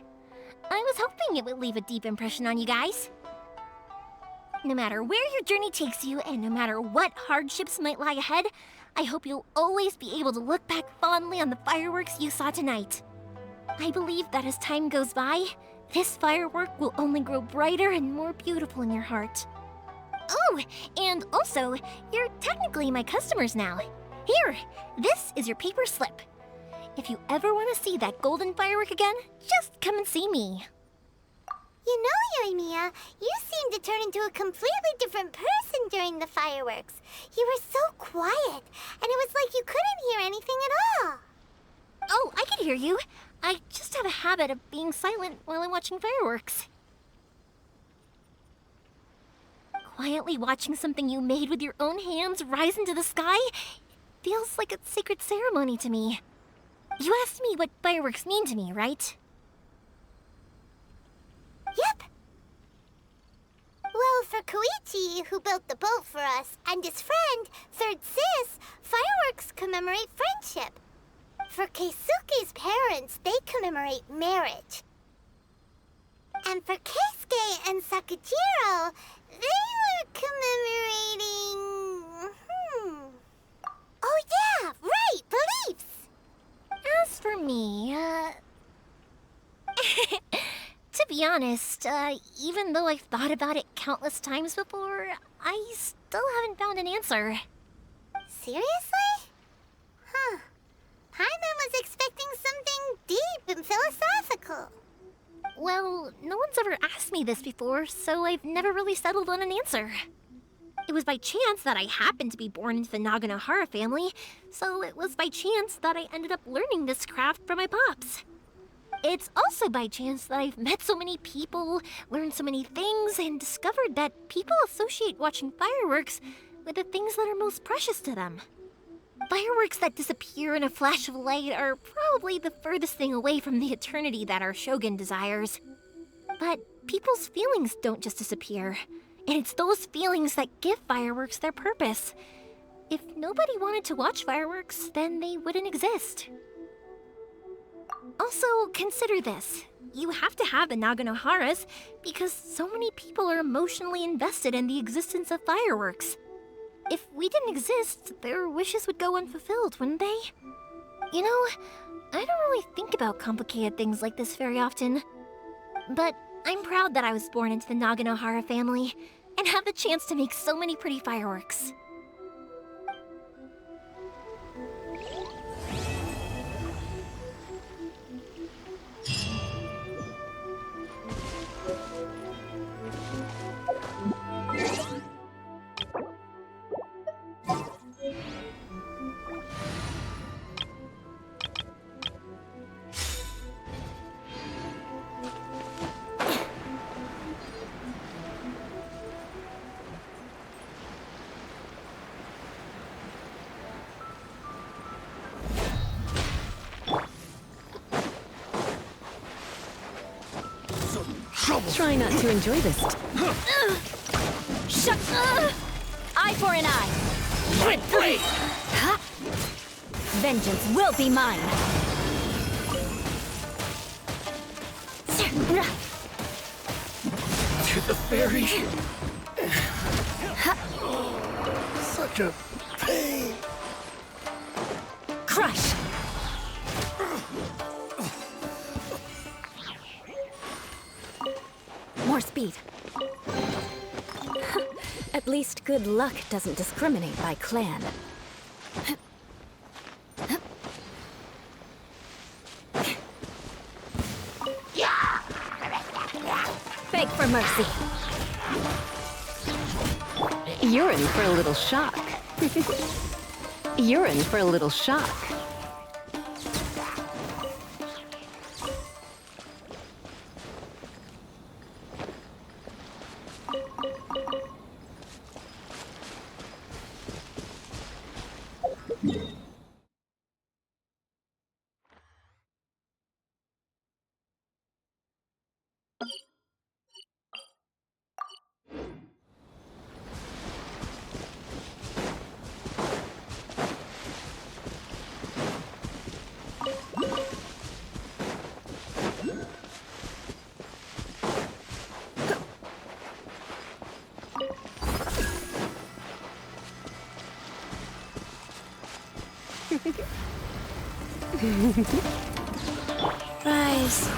I was hoping it would leave a deep impression on you guys. No matter where your journey takes you, and no matter what hardships might lie ahead, I hope you'll always be able to look back fondly on the fireworks you saw tonight. I believe that as time goes by, this firework will only grow brighter and more beautiful in your heart. Oh, and also, you're technically my customers now. Here, this is your paper slip. If you ever want to see that golden firework again, just come and see me. You know, Yoimiya, you seemed to turn into a completely different person during the fireworks. You were so quiet, and it was like you couldn't hear anything at all. Oh, I can hear you. I just have a habit of being silent while I'm watching fireworks. Quietly watching something you made with your own hands rise into the sky feels like a sacred ceremony to me. You asked me what fireworks mean to me, right? Yep. Well, for Koichi, who built the boat for us, and his friend, Third Sis, fireworks commemorate friendship. For Keisuke's parents, they commemorate marriage. And for Keisuke and Sakujiro, they were commemorating... Oh yeah, right, beliefs! As for me, to be honest, even though I've thought about it countless times before, I still haven't found an answer. Seriously? Huh. Paimon was expecting something deep and philosophical. Well, no one's ever asked me this before, so I've never really settled on an answer. It was by chance that I happened to be born into the Naganohara family, so it was by chance that I ended up learning this craft from my pops. It's also by chance that I've met so many people, learned so many things, and discovered that people associate watching fireworks with the things that are most precious to them. Fireworks that disappear in a flash of light are probably the furthest thing away from the eternity that our shogun desires. But people's feelings don't just disappear, and it's those feelings that give fireworks their purpose. If nobody wanted to watch fireworks, then they wouldn't exist. Also, consider this. You have to have the Naganoharas because so many people are emotionally invested in the existence of fireworks. If we didn't exist, their wishes would go unfulfilled, wouldn't they? You know, I don't really think about complicated things like this very often. But I'm proud that I was born into the Naganohara family and have the chance to make so many pretty fireworks. Try not to enjoy this. Shut up! Eye for an eye. My blade! Huh? Vengeance will be mine. To the fairy. Such a pain. Crush. More speed. At least good luck doesn't discriminate by clan. Beg for mercy. You're in for a little shock. You're in for a little shock. Rise.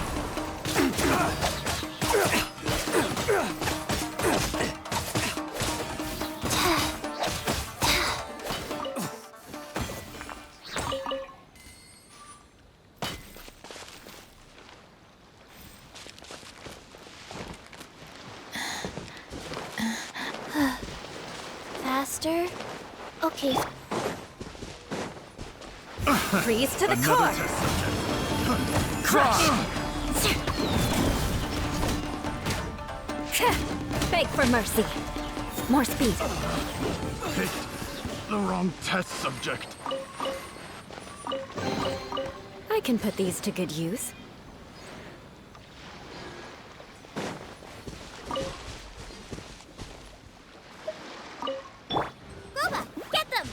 Faster? Okay. Freeze to the core! Crush! Beg for mercy. More speed. Picked the wrong test subject. I can put these to good use. Boba, get them!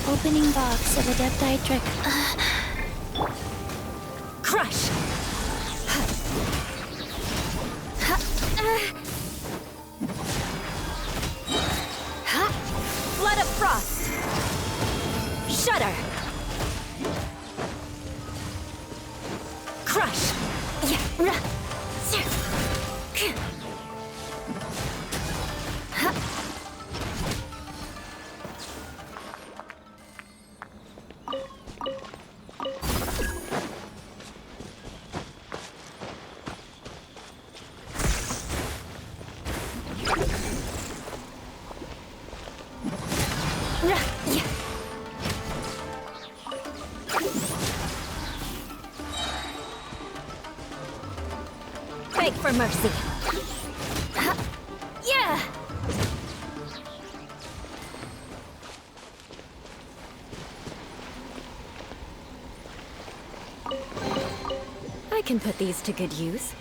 Opening box of Adepti trick. Crush! Flood of frost! Shudder! Crush! Beg for mercy. Yeah! I can put these to good use.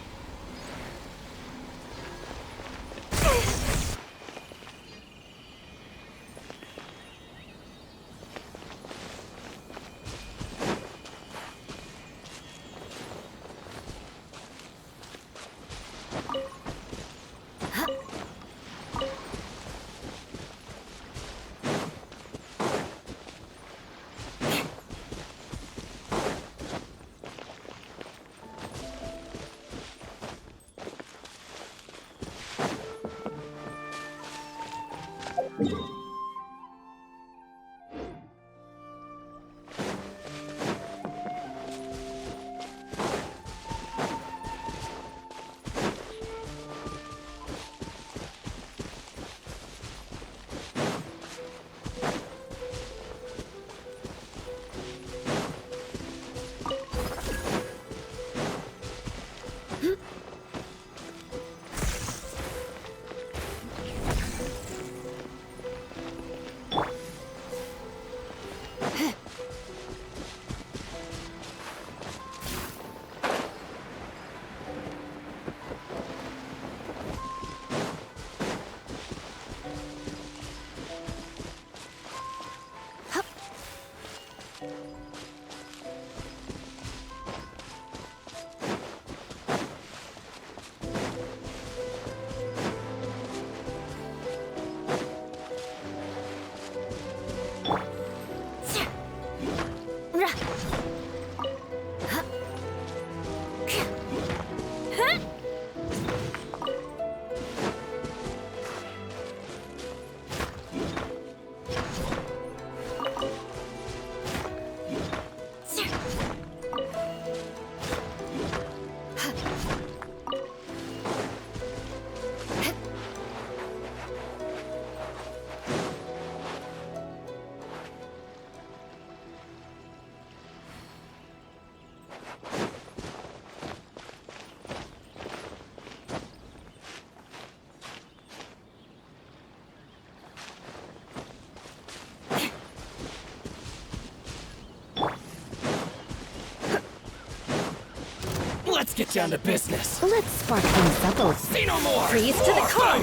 Let's get down to business. Let's spark things up a little. Say no more! Freeze to the core!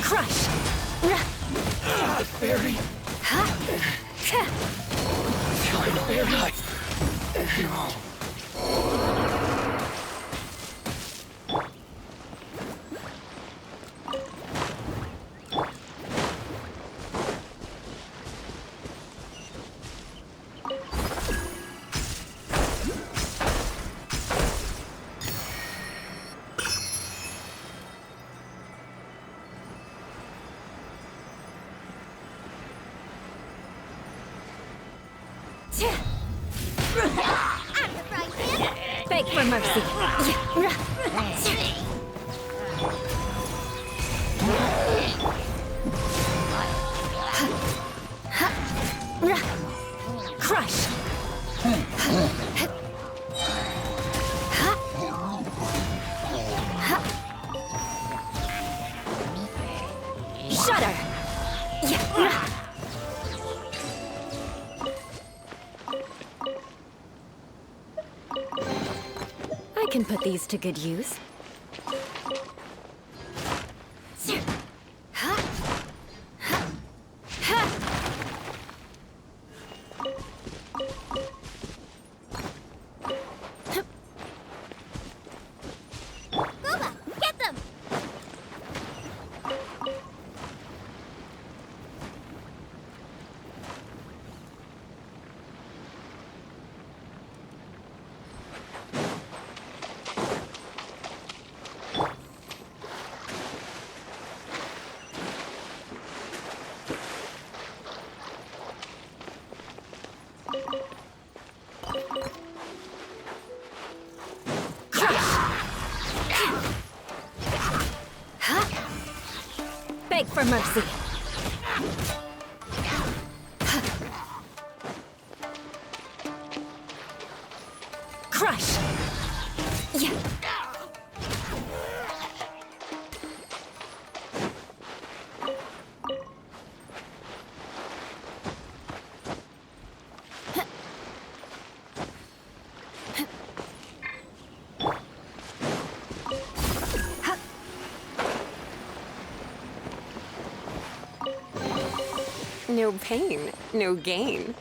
Crush! Fairy. Fairy. Beg for mercy. Crush. Shudder. I can put these to good use. Booba, get them! Beg for mercy. Crush. No pain, no gain.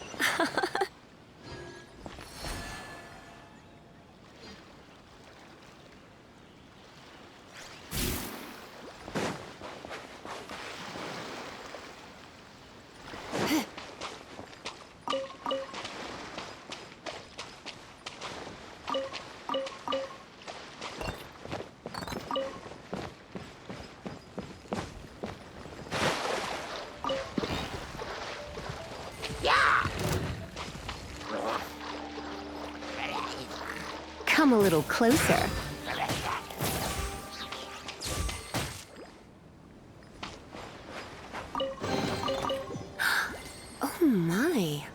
Come a little closer. Oh my.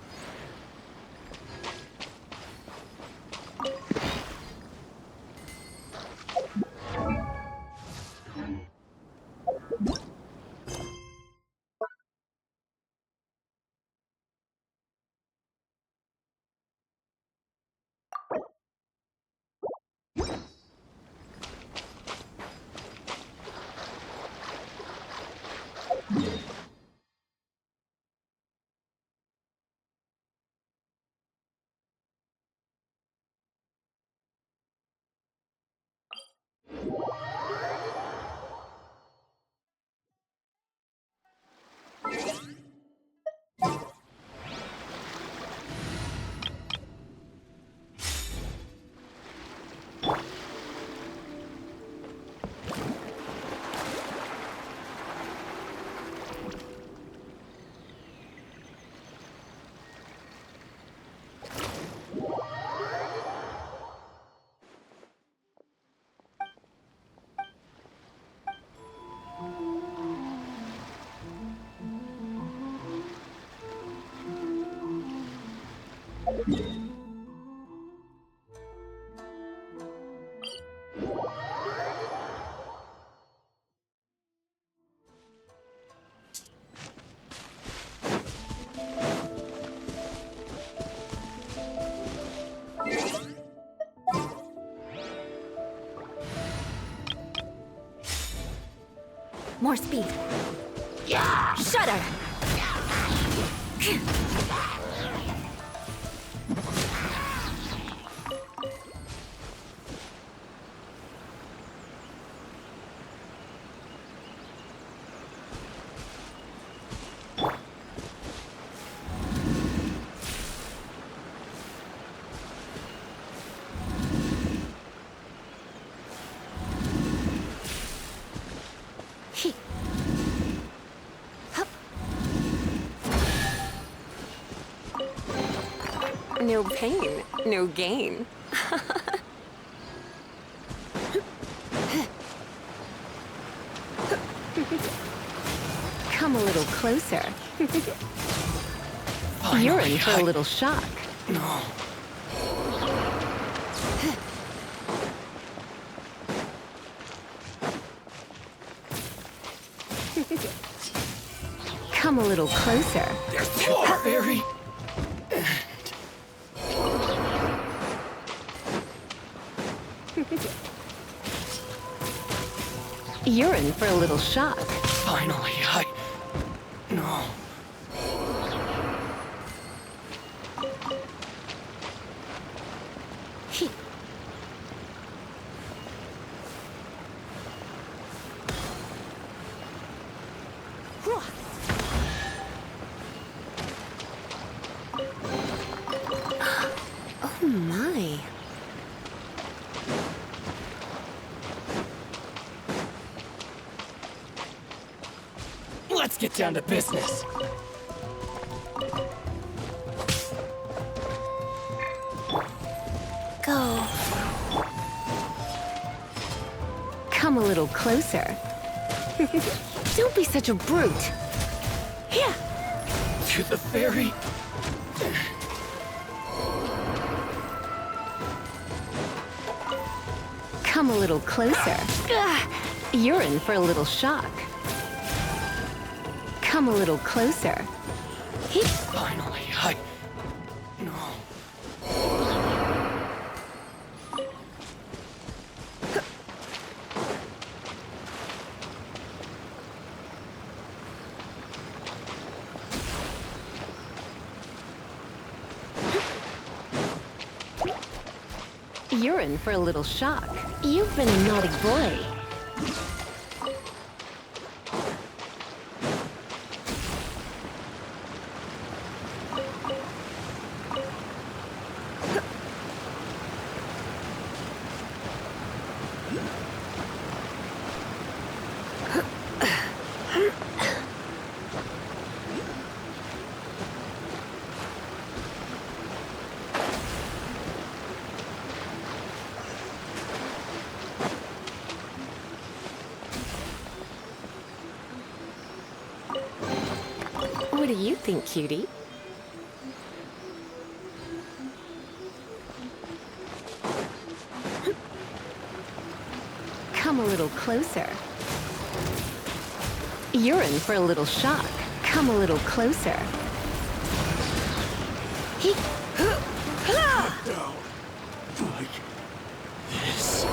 More speed. Shudder! No pain, no gain. Come a little closer. You're in for a little shock. No. Come a little closer. There's more, Barry. You're in for a little shock. Finally, No. Oh my. Let's get down to business. Go. Come a little closer. Don't be such a brute. Here. To the ferry. Come a little closer. You're in for a little shock. Come a little closer. Finally, No. You're in for a little shock. You've been a naughty boy. What do you think, cutie? Come a little closer. You're in for a little shock. Come a little closer. Like this.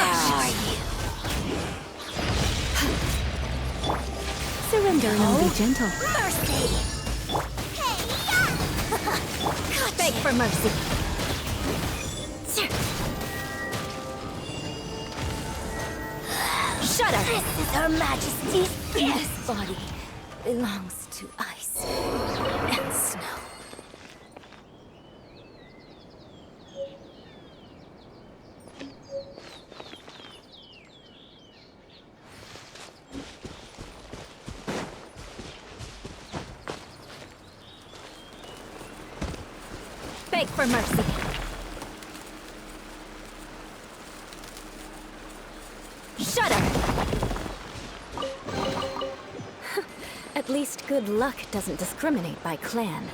are you? Surrender and I'll be gentle. Mercy! Beg for mercy. Shudder! This is Her Majesty's. This body belongs to ice and snow. Beg for mercy. Shudder! At least good luck doesn't discriminate by clan.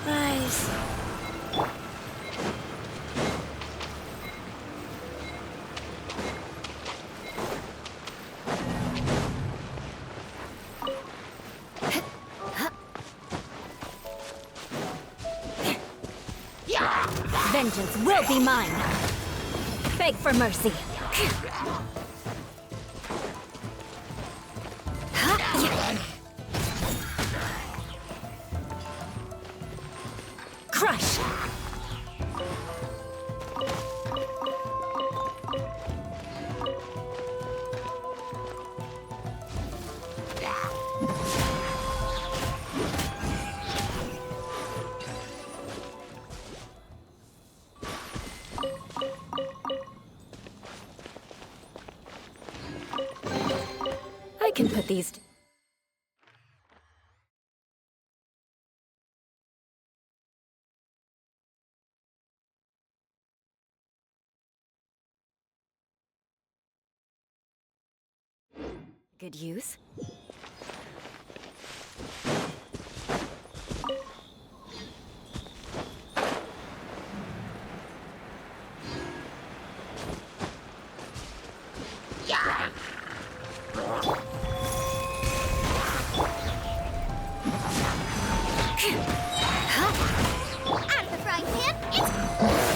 Rise. Vengeance will be mine. Beg for mercy. Crush! I can put these... good use. Out of the frying pan, it's...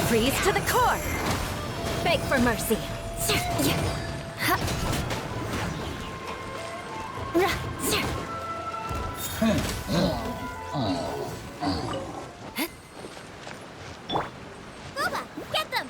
Freeze to the core! Beg for mercy. Booba, get them!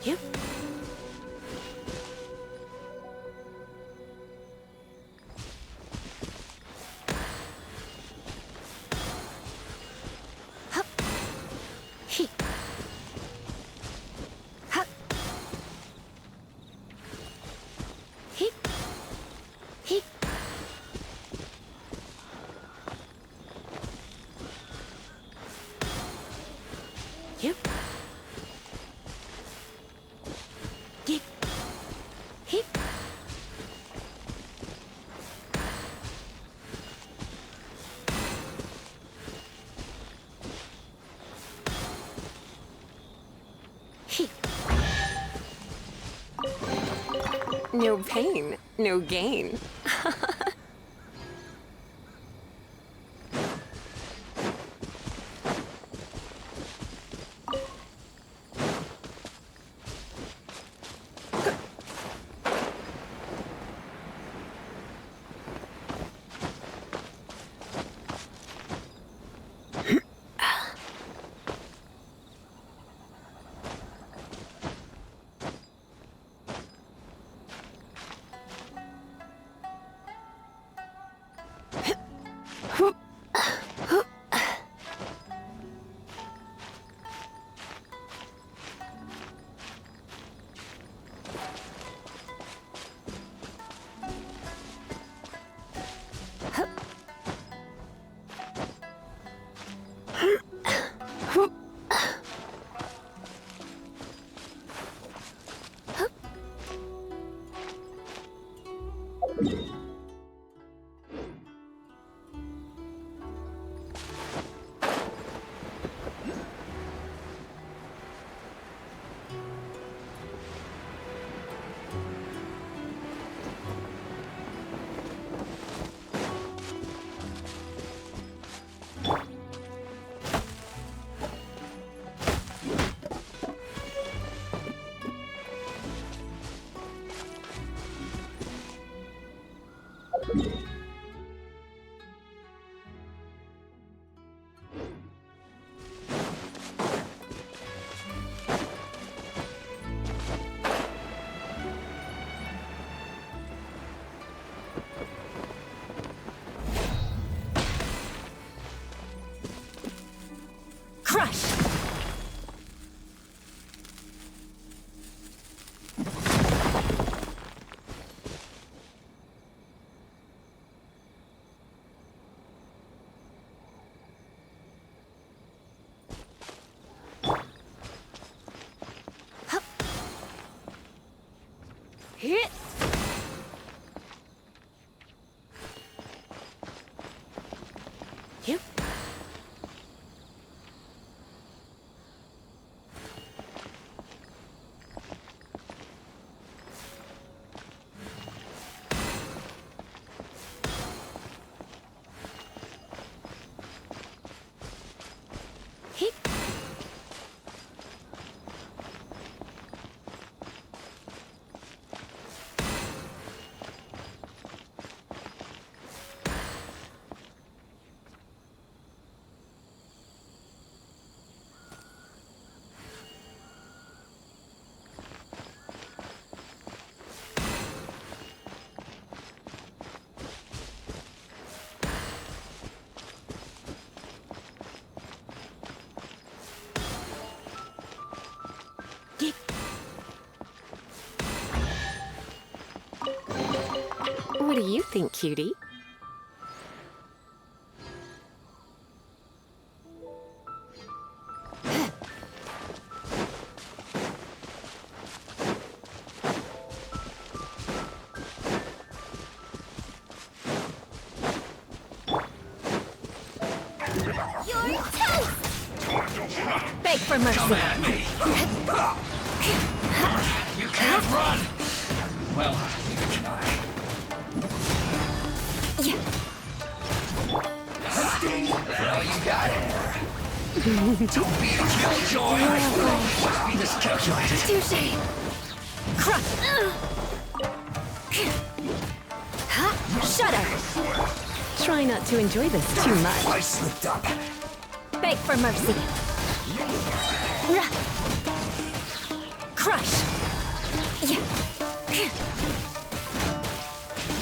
Yep. Hup. He. Hup. He. He. Yep. Dick. Hip. Hip. No pain, no gain. Crush! Hup. Hit. Yep. Hit. Dick. What do you think, cutie? You're toast! Beg for mercy. Come at me! You can't run! Well, neither can I. Don't be a killjoy! Must be miscalculated. Touche! Crush! Shudder! Try not to enjoy this too much. I slipped up. Beg for mercy. Crush!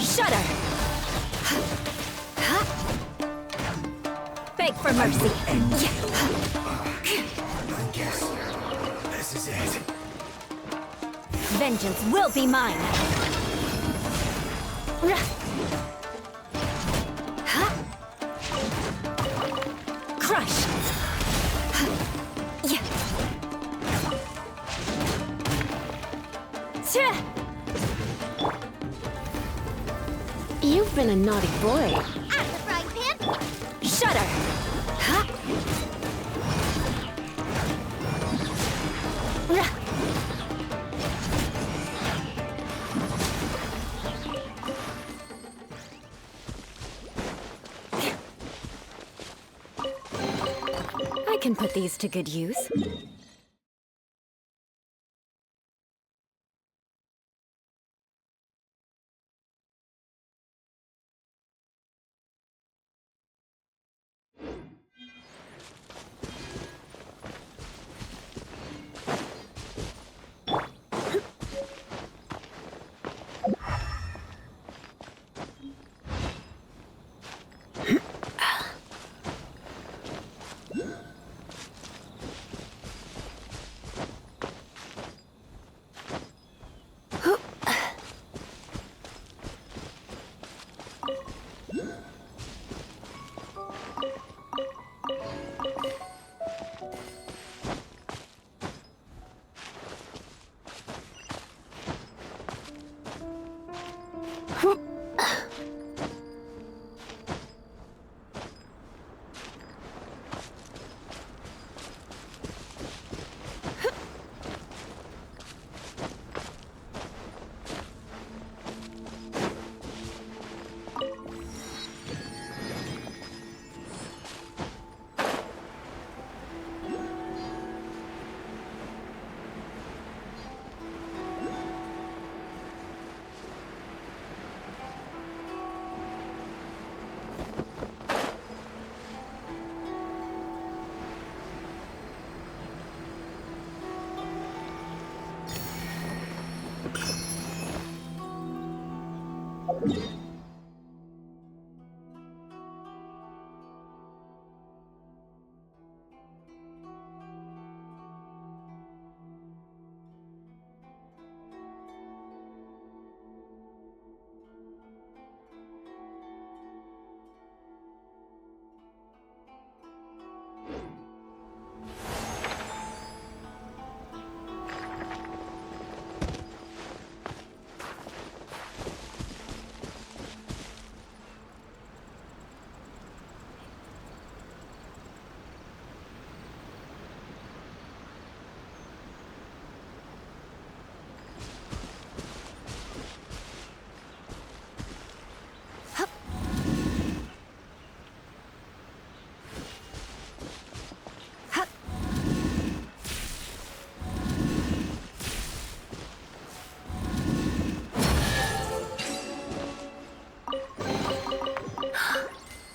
Shudder! Beg for mercy. I guess this is it. Vengeance will be mine. Crush! You've been a naughty boy. Out of the frying pan! Shudder! I can put these to good use.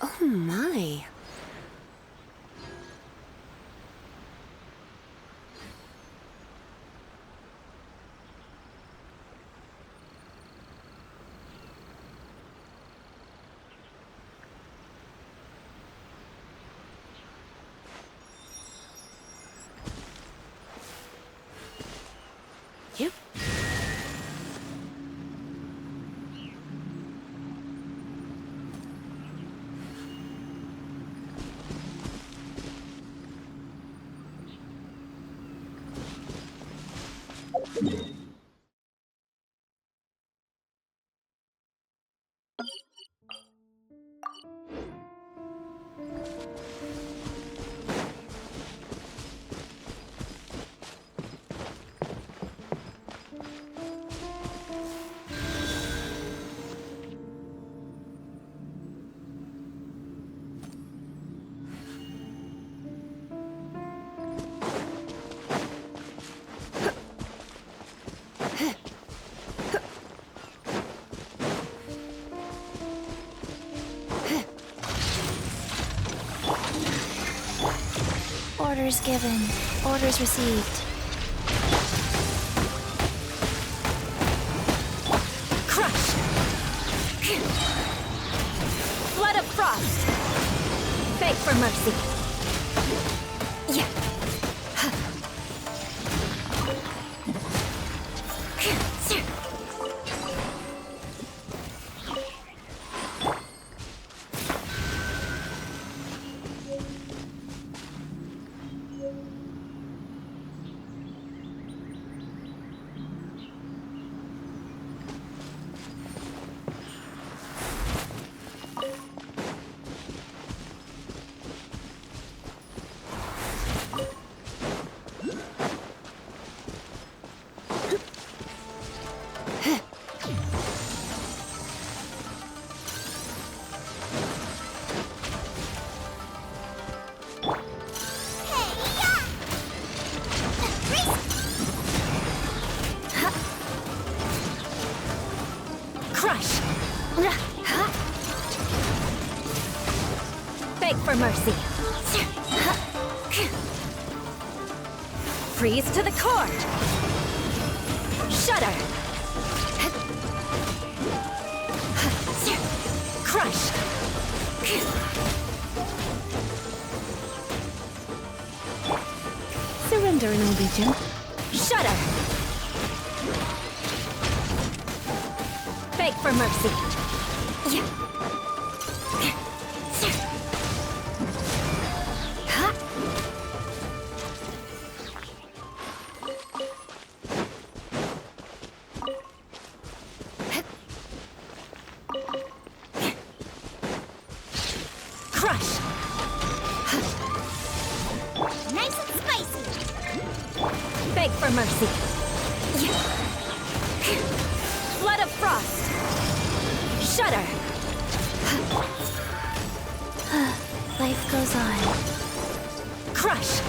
Oh my. Yep. Orders given. Orders received. Crush! Flood of frost! Beg for mercy. Yeah. Crush! Beg for mercy. Freeze to the core. Shudder. Crush. Surrender in allegiance. Shudder. Beg for mercy. Crush. Nice and spicy. Beg for mercy. Flood of frost. Shudder. Life goes on. Crush.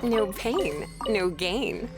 No pain, no gain.